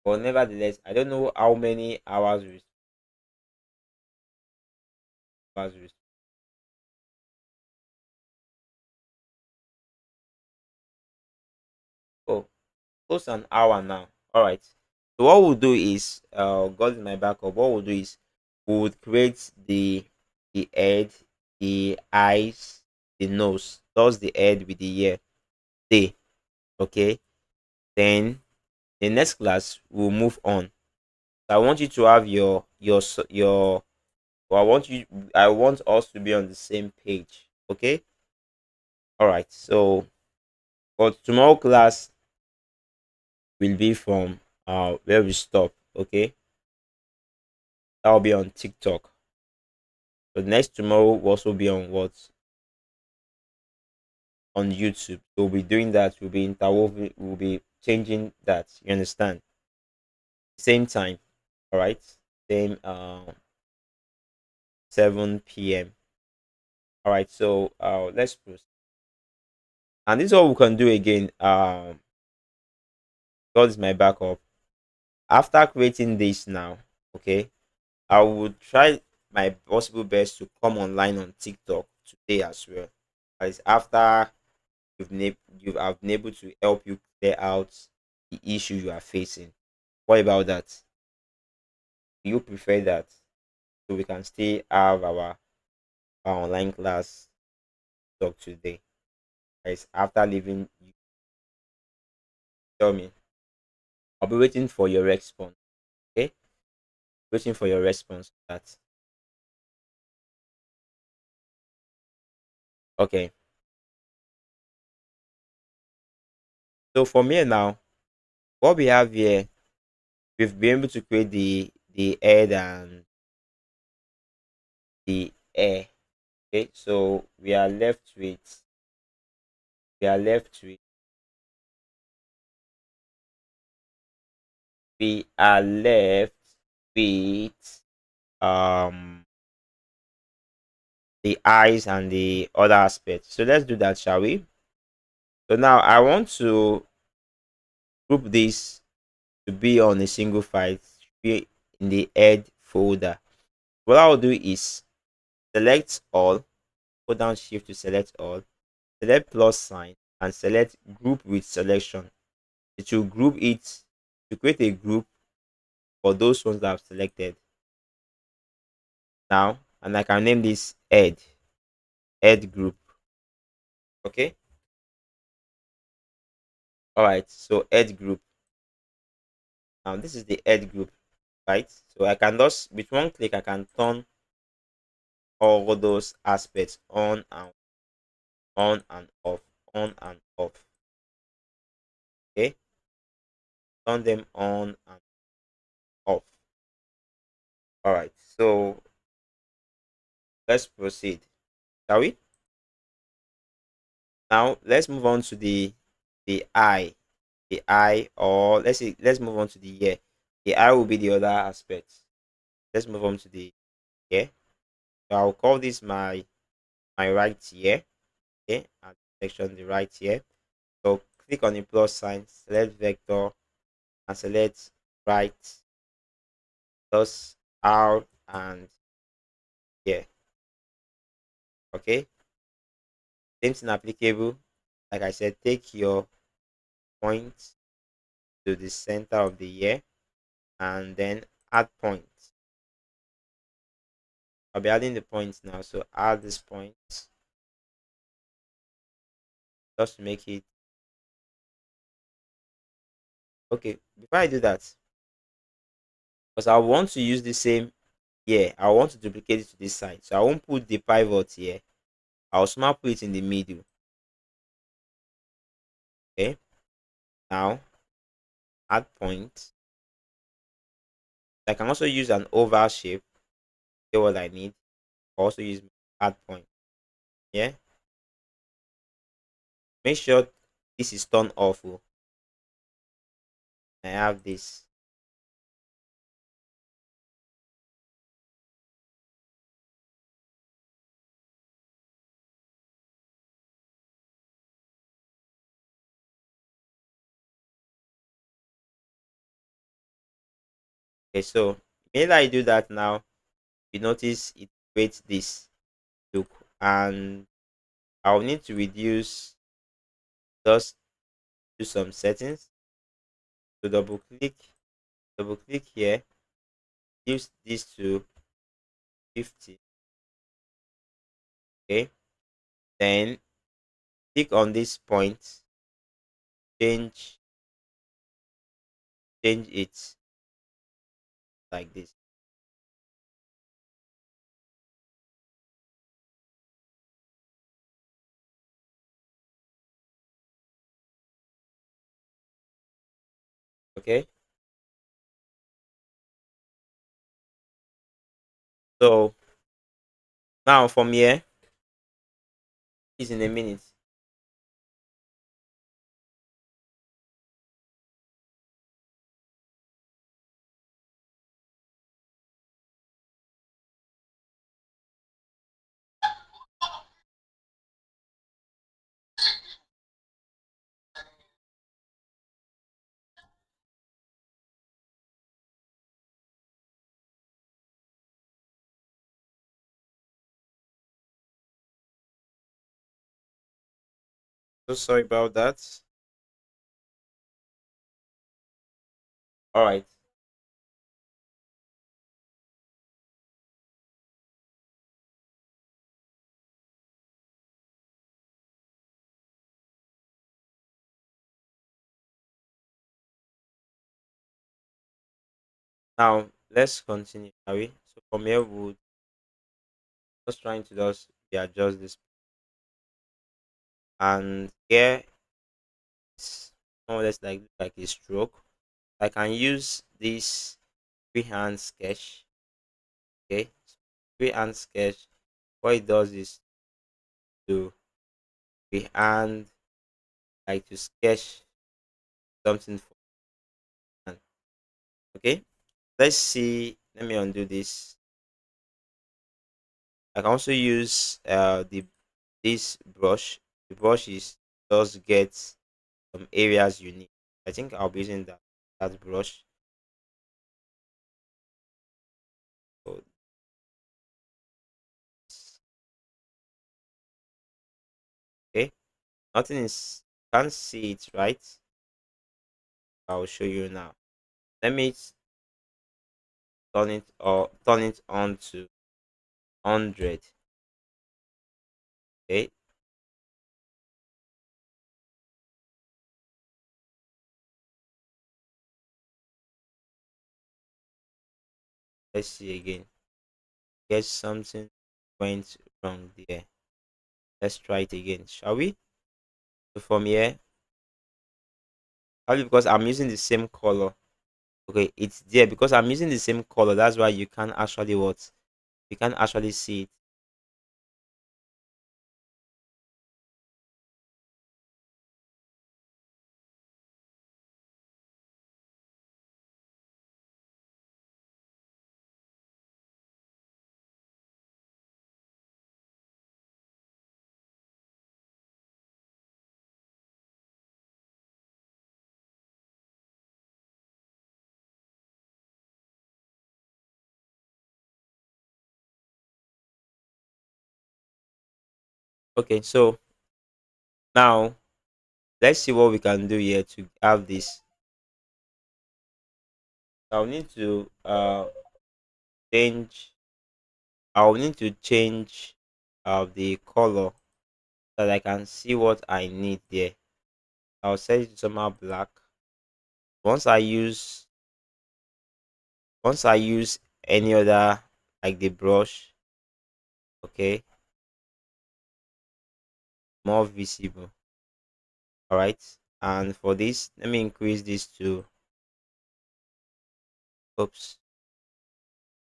but nevertheless I don't know how many hours we oh close an hour now. All right, so what we'll do is God in my backup, what we'll do is we would create the head, the eyes, the nose. Thus the head with the ear. Day. Okay, then the next class we'll move on. So I want you to have your well, I want us to be on the same page. Okay. All right, so for tomorrow class will be from where we stop. Okay, that will be on TikTok. So next tomorrow will also be on what, on YouTube. So we'll be doing that. We'll be interwoven. We'll be changing that. You understand? Same time. All right, same 7 p.m. All right, so let's proceed. And this is what we can do again. God is my backup. After creating this now, okay, I would try my possible best to come online on TikTok today as well. As after you've I've been able to help you clear out the issue you are facing. What about that? Do you prefer that? So we can still have our online class talk today. Guys, after leaving, you tell me. I'll be waiting for your response. Okay? Waiting for your response. That okay. So for me now, what we have here, we've been able to create the head and the air. Okay, so we are left with we are left with um the eyes and the other aspects. So let's do that, shall we? So now I want to group this to be on a single file, to be in the head folder. What I'll do is select all, hold down shift to select all, select plus sign, and select group with selection. It will group it to create a group for those ones that I've selected now, and I can name this head group. Okay, all right, so head group. Now this is the head group, right? So I can just with one click I can turn all those aspects on and off, on and off. Okay, turn them on and off. All right, so let's proceed, shall we? Now let's move on to the eye, or let's move on to the ear. The eye will be the other aspect. Let's move on to the ear. So I'll call this my right ear. Okay, and section the right ear. So click on the plus sign, select vector, and select right, thus out and here. Okay, same thing applicable. Like I said, take your point to the center of the ear and then add point. I'll be adding the points now, so add this point just to make it okay. Before I do that, because I want to use the same here, I want to duplicate it to this side, so I won't put the pivot here. I'll somehow put it in the middle. Okay, now add point. I can also use an oval shape. Get what I need. I'll also use add point. Yeah, make sure this is turned off. Oh. I have this. Okay, so when I do that now, you notice it creates this look, and I'll need to reduce, just do some settings. So double click here, use this to 50. Okay, then click on this point, change it like this. Okay, so now from here is in a minute. So sorry about that. All right. Now let's continue, shall we? So from here we'll just trying to just readjust this, and here it's more or less like a stroke. I can use this freehand sketch. Okay, freehand sketch. What it does is to freehand, like to sketch something for hand. Okay, let's see. Let me undo this. I can also use the this brush. The brush is does get some areas you need. I think I'll be using that brush. So, okay, nothing is, can't see it right. I'll show you now. Let me turn it on to 100. Okay, let's see again. Guess something went wrong there. Let's try it again, shall we? So from here, probably because I'm using the same color. Okay, it's there because I'm using the same color. That's why you can actually what? You can actually see it. Okay, so now let's see what we can do here to have this. I'll need to change. I'll need to change the color so that I can see what I need there. I'll set it to somehow black. Once I use once I use any other, like the brush, okay, more visible. All right. And for this, let me increase this to, oops,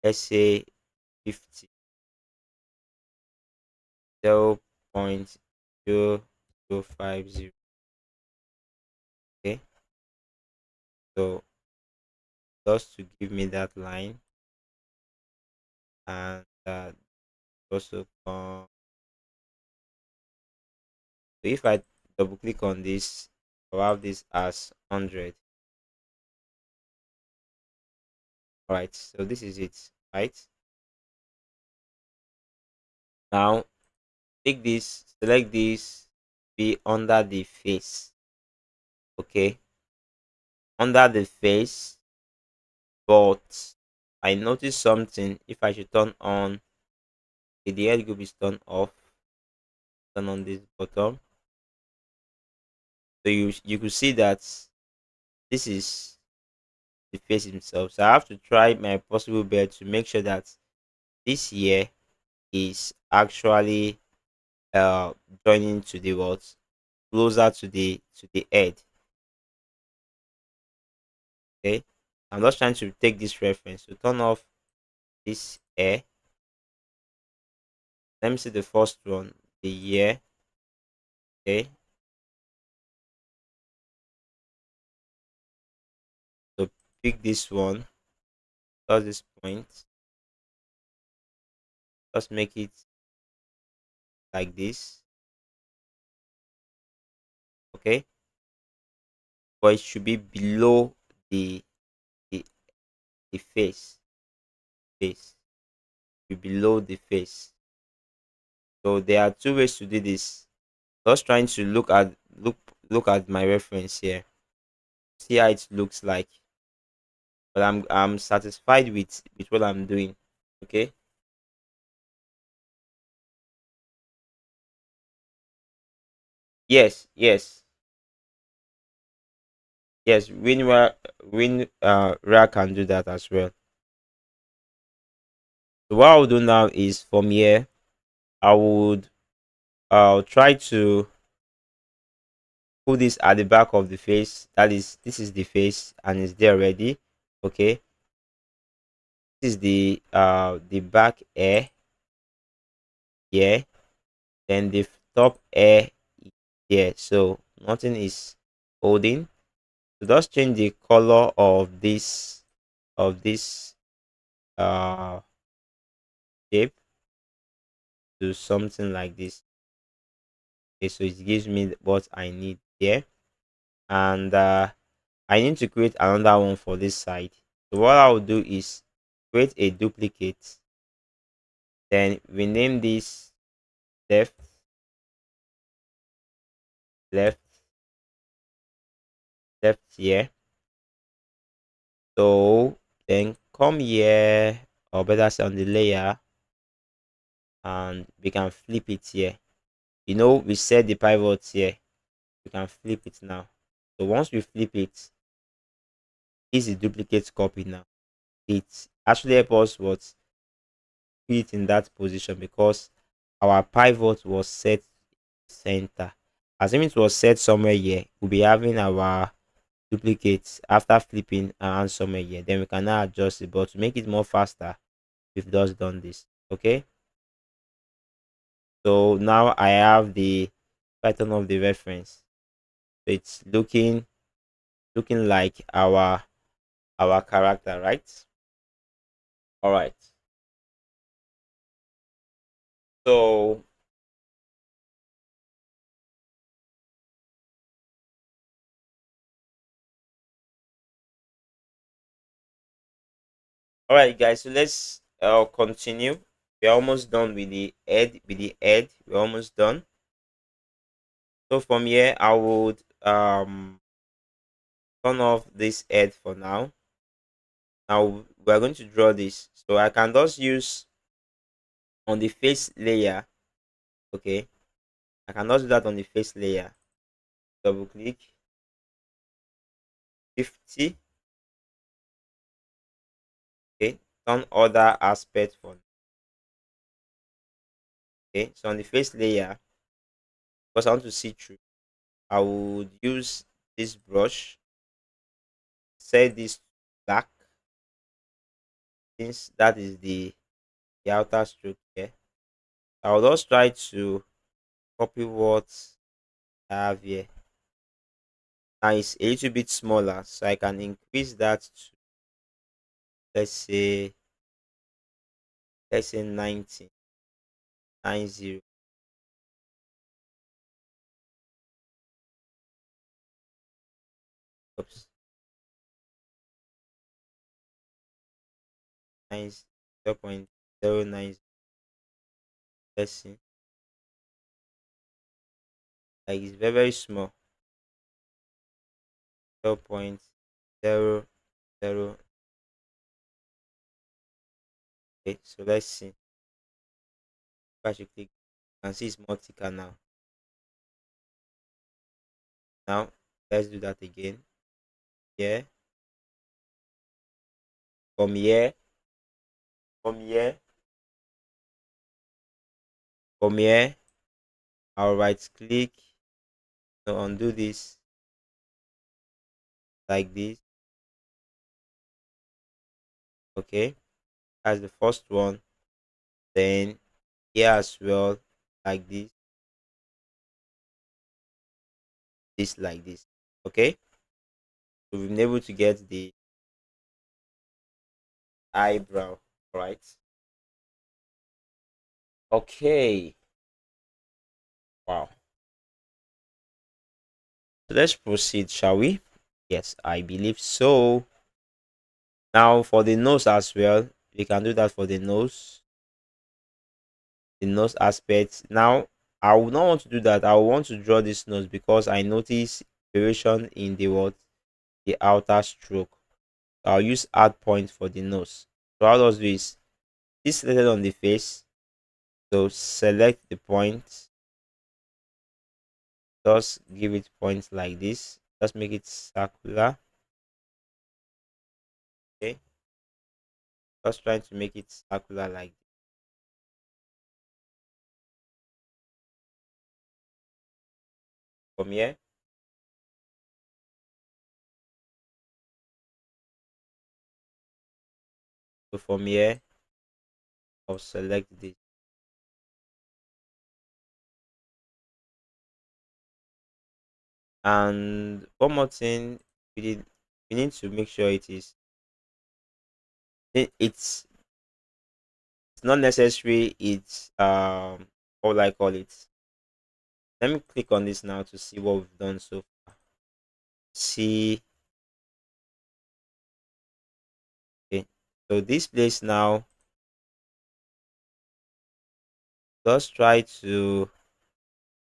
let's say 50, 0.0050. Okay. So just to give me that line, and also so if I double click on this, I'll have this as 100. All right. So this is it. Right. Now take this, select this, be under the face. Okay. Under the face, but I noticed something. If I should turn on, okay, the head group is turned off, turn on this bottom. So you could see that this is the face himself. So I have to try my possible best to make sure that this here is actually joining to the what, closer to the head. Okay. I'm just trying to take this reference to turn off this air. Let me see the first one, the year. Okay. So pick this one, plus this point. Just make it like this. Okay. But it should be below the the, the face. Be below the face. So there are two ways to do this. Just trying to look at my reference here, see how it looks like. But I'm satisfied with what I'm doing. Okay. Yes, yes, yes. Ra can do that as well. So what I'll do now is from here, I would try to put this at the back of the face. That is, this is the face and it's there already. Okay. This is the back air here. Then the top air here. So nothing is holding. So just change the color of this uh shape to something like this. Okay, so it gives me what I need here. And I need to create another one for this side. So what I'll do is create a duplicate, then rename this left, left, left here. So then come here, or better say on the layer, and we can flip it here. You know, we set the pivot here. We can flip it now. So once we flip it, this is duplicate copy now. It actually helps us what put it in that position because our pivot was set center. Assuming it was set somewhere here, we'll be having our duplicate after flipping around somewhere here. Then we can now adjust it, but to make it more faster, we've just done this. Okay. So now I have the pattern of the reference. So it's looking like our character, right? All right. So all right, guys. So let's continue. We're almost done with the head. We're almost done. So from here, I would turn off this head for now. Now we're going to draw this. So I can just use on the face layer. Okay, I can just do that on the face layer. Double click 50. Okay, turn other aspect for. Okay, so on the face layer, because I want to see through, I would use this brush, set this to black, since that is the outer stroke here. I will just try to copy what I have here. Now it's a little bit smaller, so I can increase that to, let's say, 90, 90. Oops, 0.09. Let's see, like it's very very small. 0.00. Okay, so let's see. If I should click, you can see it's more thicker now. Now let's do that again. Yeah, from here, from here, from here. I'll right click, undo this like this. Okay, that's the first one. Then here as well, like this like this. Okay, so we've been able to get the eyebrow right. Okay, wow. So let's proceed, shall we? Yes, I believe so. Now for the nose as well, we can do that for the nose aspect. Now I would not want to do that. I would want to draw this nose because I notice variation in the what, the outer stroke. I'll use add point for the nose. So how does this selected on the face? So select the point, just give it points like this. Just make it circular. Okay, just trying to make it circular like this. From here. So from here, I'll select this. And one more thing, we need to make sure it's not necessary. It's what will I call it? Let me click on this now to see what we've done so far. See, okay. So this place now, just try to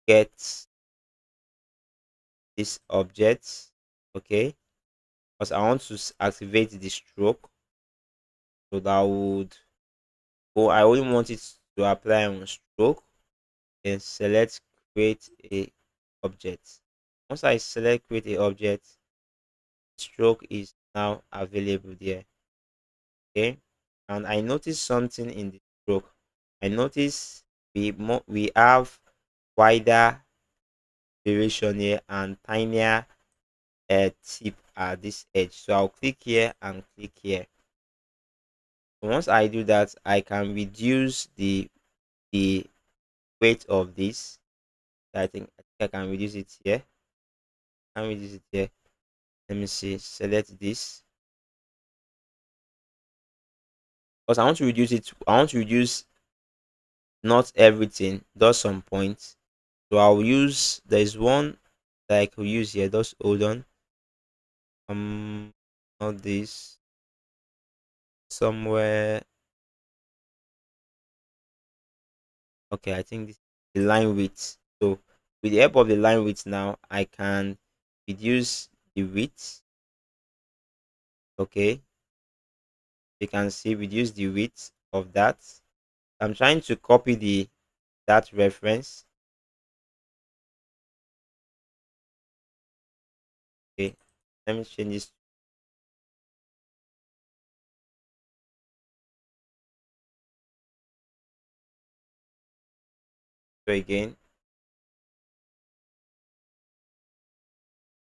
get this object, okay? Because I want to activate the stroke, so that would, oh, I only want it to apply on stroke. Then select create a object. Once I select create a object, stroke is now available there. Okay, and I noticed something in the stroke. I notice we have wider variation here and tinier tip at this edge. So I'll click here and click here. Once I do that, I can reduce the weight of this. I think I can reduce it here. I can reduce it here. Let me see. Select this because I want to reduce it. I want to reduce not everything, just some points. So I'll use. There is one that I could use here. Just hold on. Not this. Somewhere. Okay, I think this is the line width. So with the help of the line width now, I can reduce the width. Okay, you can see reduce the width of that. I'm trying to copy the that reference. Okay, let me change this. So again,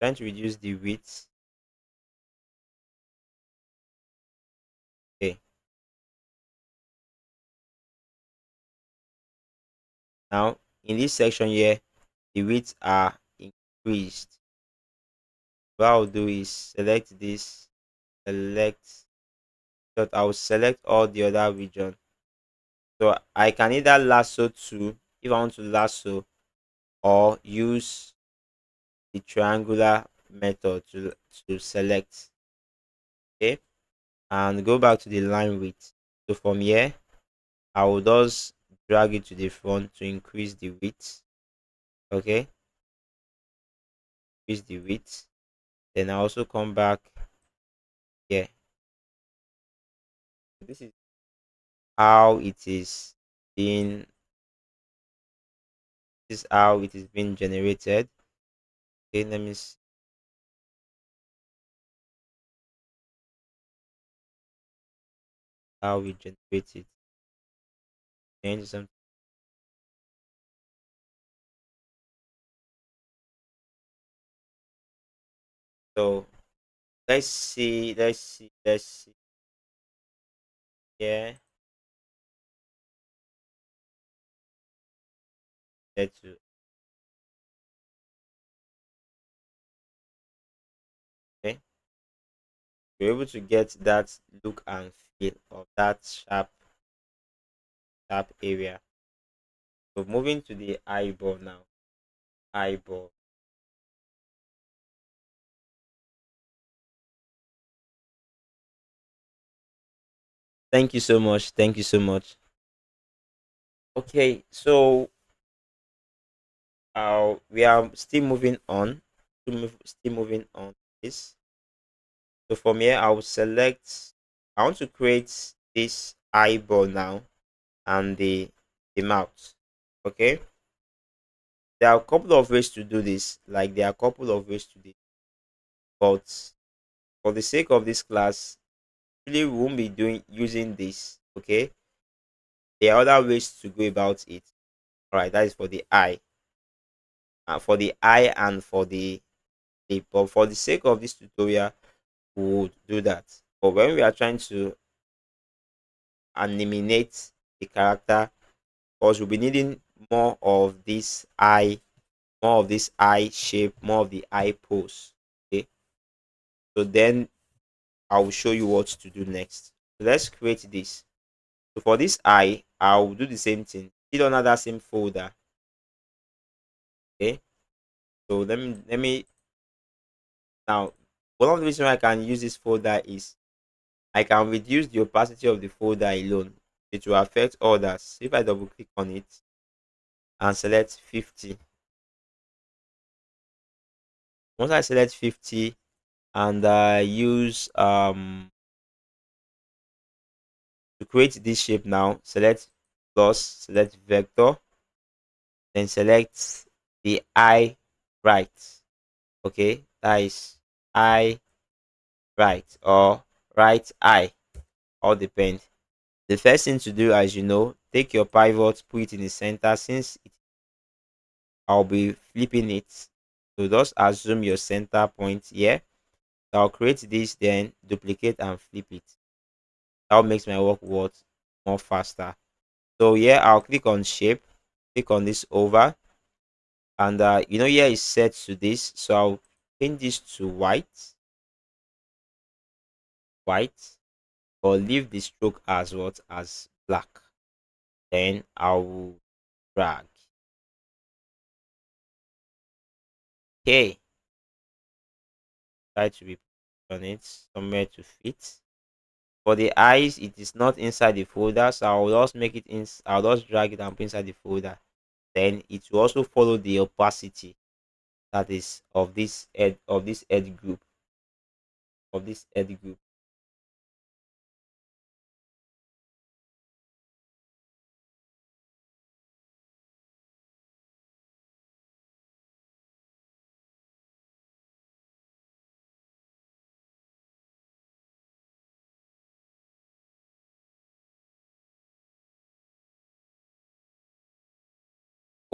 trying to reduce the width. Okay, now in this section here, the widths are increased. What I'll do is select this, select, but I'll select all the other region. So I can either lasso to if I want to lasso or use the triangular method to select. Okay, and go back to the line width. So from here, I will just drag it to the front to increase the width. Okay, increase the width. Then I also come back here. This is how it is being. This is how it is being generated. Okay, let me see how we generate it. Change some. So let's see. Yeah, let's okay. We're able to get that look and feel of that sharp area. So moving to the eyeball now. Eyeball. Thank you so much. Thank you so much. Okay, so We are still moving on. Still moving on this. So from here, I will select. I want to create this eyeball now and the mouth. Okay. There are a couple of ways to do this. Like there are a couple of ways to do it, but for the sake of this class, really we won't be doing using this. Okay. There are other ways to go about it. All right. That is for the eye. For the eye and for the. But for the sake of this tutorial, we would do that. But when we are trying to animate the character, because we'll be needing more of this eye, more of this eye shape, more of the eye pose. Okay, so then I will show you what to do next. So let's create this. So for this eye, I'll do the same thing. Still under that same folder. Okay, so let me now. One of the reasons why I can use this folder is I can reduce the opacity of the folder alone. It will affect others. If I double click on it and select 50, once I select 50 and I use to create this shape now, select plus, select vector, then select the eye right. Okay, that is eye right or right eye, all depend. The first thing to do, as you know, take your pivot, put it in the center. Since I'll be flipping it, so just assume your center point here. So I'll create this, then duplicate and flip it. That makes my work more faster. So here I'll click on shape, click on this over, and here is set to this. So I'll change this to white, or leave the stroke as what as black. Then I will drag. Okay, try to be on it somewhere to fit. For the eyes, it is not inside the folder, so I'll just make it in. I'll just drag it and put inside the folder. Then it will also follow the opacity that is of this edge group of this edge group.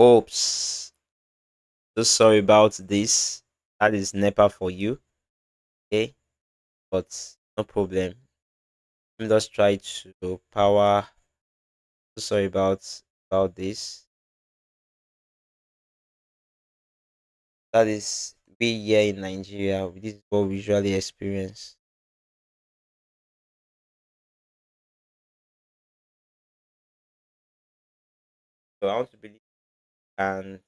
Oops, so sorry about this. That is NEPA for you. Okay, but no problem. Let me just try to power. So sorry about this. That is we here in Nigeria. This is what we usually experience. So I want to believe and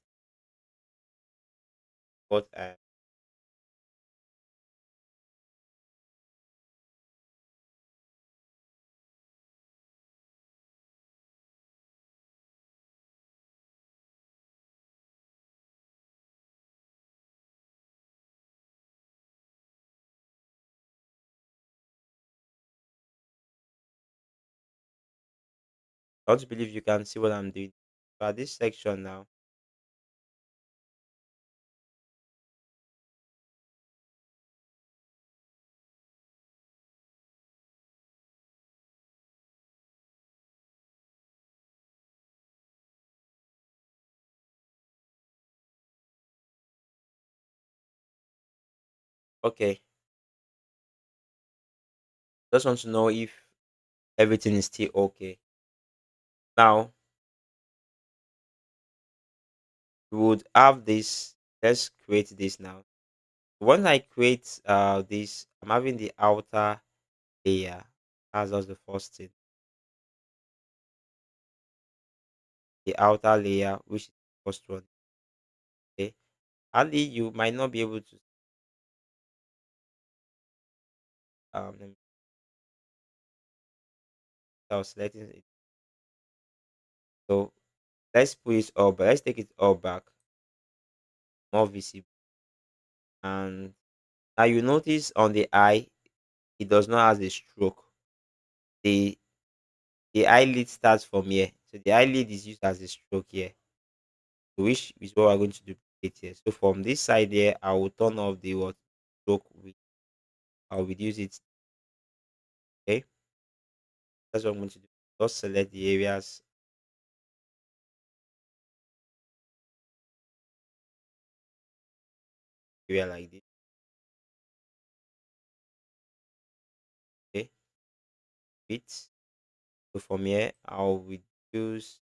what I want to believe you can see what I'm doing. So at this section now, okay. Just want to know if everything is still okay. Now we would have this. Let's create this now. Once I create this, I'm having the outer layer. That's just the first thing. The outer layer, which is the first one. Okay. Ali, you might not be able to let me start selecting it. So let's put it all back. Let's take it all back. more visible. And now you notice on the eye, it does not have a stroke. The the eyelid starts from here. So the eyelid is used as a stroke here, which is what we're going to duplicate here. So from this side here, I will turn off the what stroke with I'll reduce it. Okay, that's what I'm going to do. Just select the areas area like this. Okay, bit. So from here, I'll reduce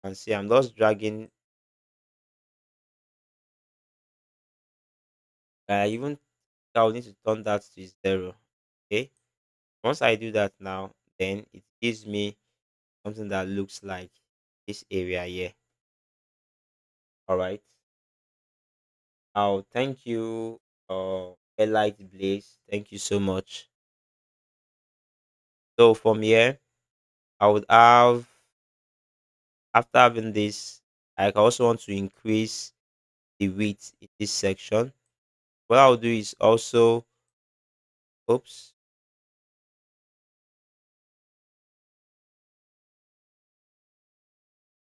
and see I'm just dragging. I even I'll need to turn that to 0. Okay. Once I do that now, then it gives me something that looks like this area here. All right. I'll thank you, Elite Blaze. Thank you so much. So from here, I would have after having this, I also want to increase the width in this section. What I'll do is also, oops,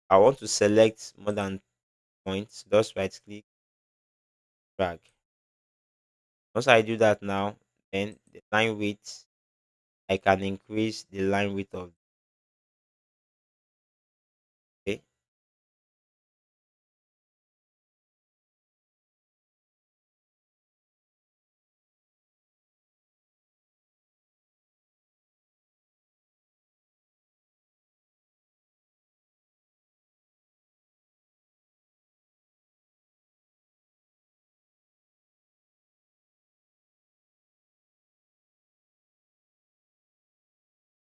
I want to select more than points. Just right click, drag. Once I do that now, then the line width, I can increase the line width of okay.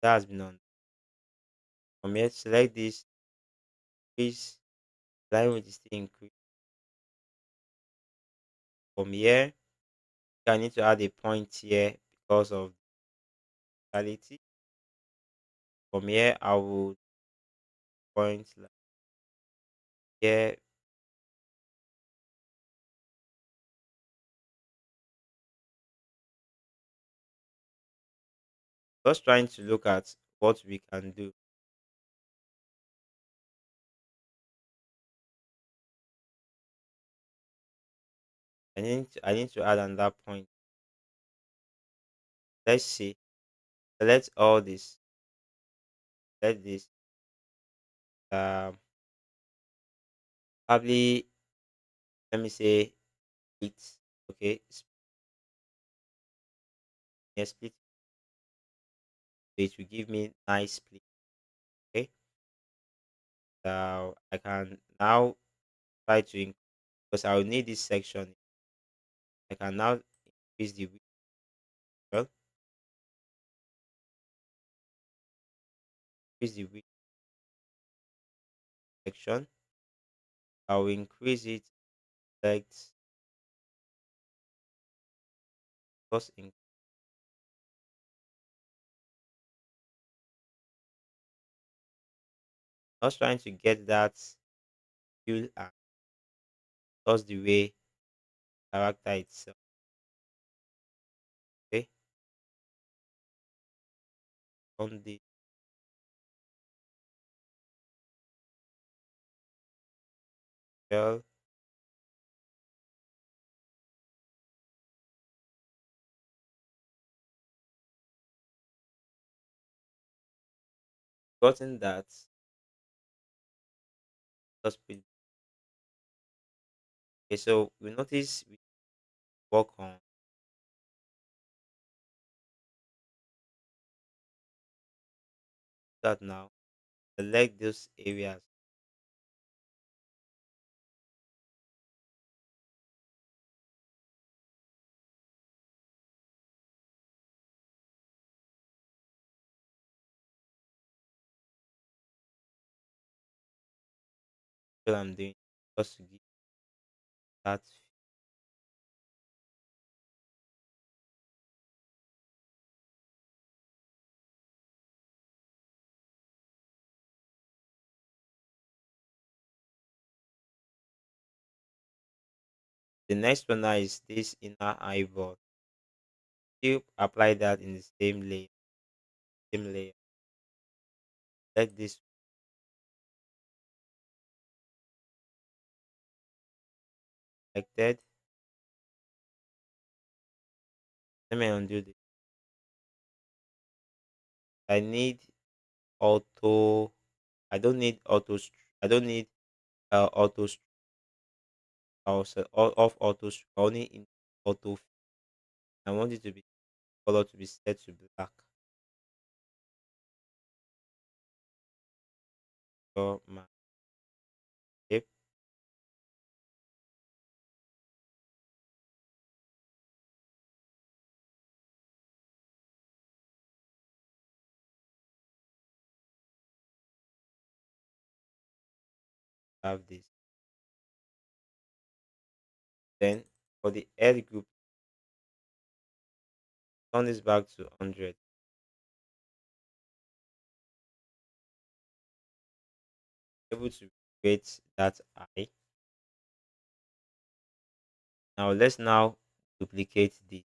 That has been on. From here, select this, increase line width is still increase. From here, I need to add a point here because of quality. From here, I will point like here. Just trying to look at what we can do. I need to add another point. Let's see. Select all this. Let this probably let me say it. Okay. Yeah, split it will give me nice split. Okay. So I can now try to because I will need this section. I can now increase the width. Well, increase the width section. I will increase it. Select just in just trying to get that feel and just the way character itself. Okay. On the well, gotten that just put okay. So we notice we work on that now. Select those areas that I'm doing just to give that. The next one now is this inner eyeball. Still apply that in the same layer. Let this selected. Let me undo this. I need auto. I don't need I don't need auto. Also off auto. Only in auto. I want it to be color to be set to black. So my shape have this. Then for the head group, turn this back to 100. Able to create that eye. Now let's now duplicate the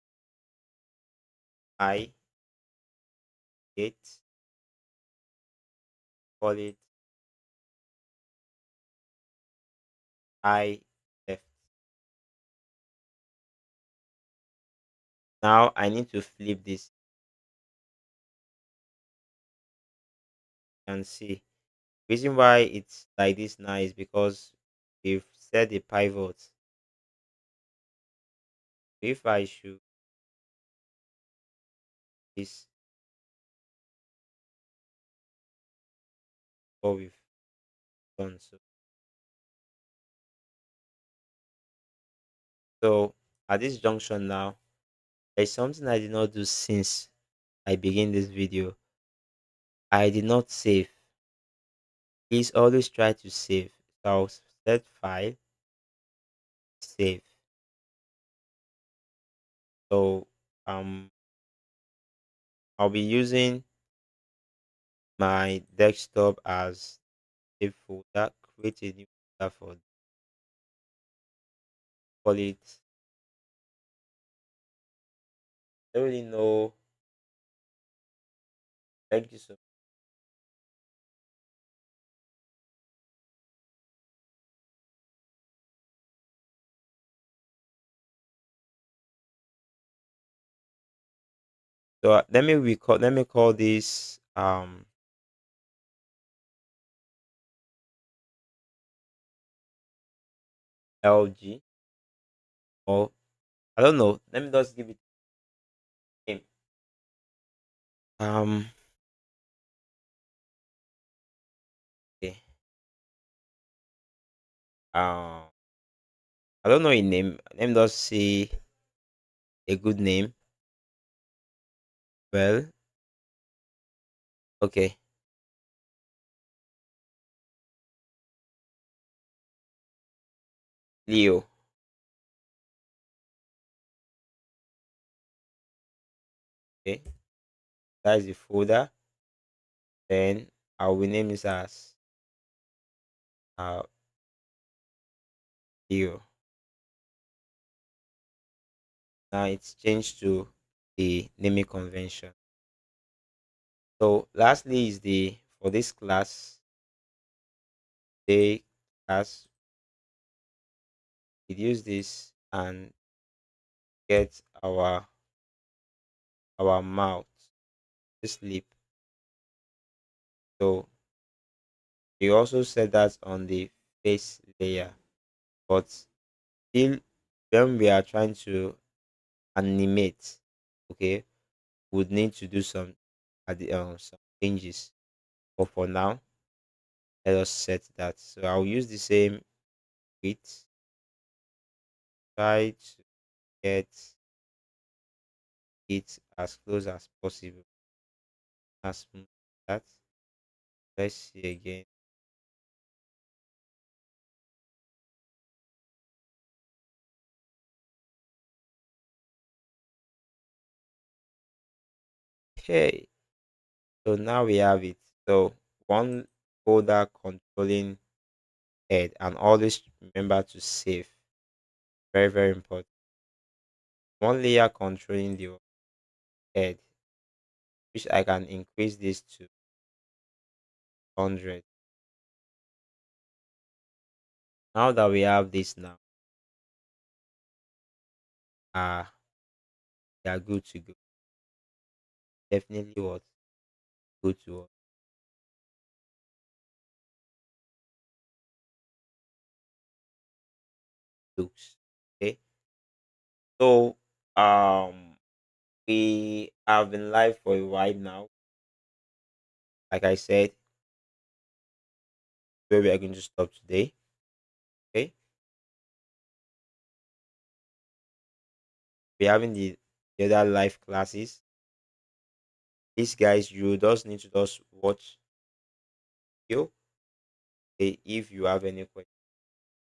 eye. It call it eye left. Now I need to flip this and see. Reason why it's like this now is because we've set the pivot. If I should this what we've done. So at this junction now, there's something I did not do since I began this video. I did not save. Please always try to save. So I'll set file, save. So I'll be using my desktop as a folder. Create a new folder for call it. I don't really know. Thank you so much. So let me call this LG, or I don't know. Let me just give it a name. Um okay. Um I don't know a name. Let me just say a good name. Well, okay. Leo. Okay. That is the folder. Then I will name this as uh Leo. Now it's changed to the naming convention. So lastly is the for this class, they class we use this and get our mouth this lip. So we also set that on the face layer, but still when we are trying to animate, okay, would need to do some changes. But for now, let us set that. So I'll use the same width. Try to get it as close as possible. As smooth as that. Let's see again. Okay. So now we have it. So one folder controlling head, and always remember to save. Very, very important. One layer controlling the head, which I can increase this to 100. Now that we have this now, uh, we are good to go. Definitely what? Good to what? Looks. Okay. So, we have been live for a while now. Like I said, where we are going to stop today. Okay. We're having the other live classes. These guys, you just need to just watch you. Okay. If you have any questions,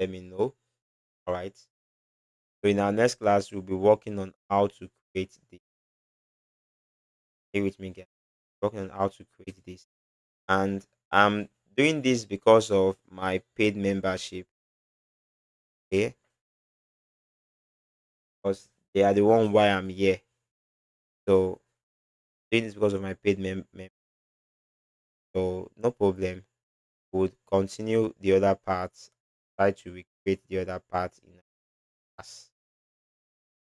let me know. All right. So in our next class, we'll be working on how to create the. Stay with me, guys. Working on how to create this, and I'm doing this because of my paid membership. Okay, because they are the one why I'm here. So doing this because of my paid so no problem. We'll continue the other parts. Try to recreate the other parts in class.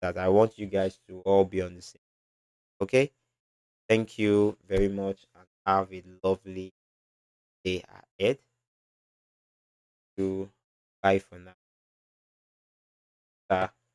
That I want you guys to all be on the same. Okay. Thank you very much and have a lovely day ahead. To bye for now. Bye.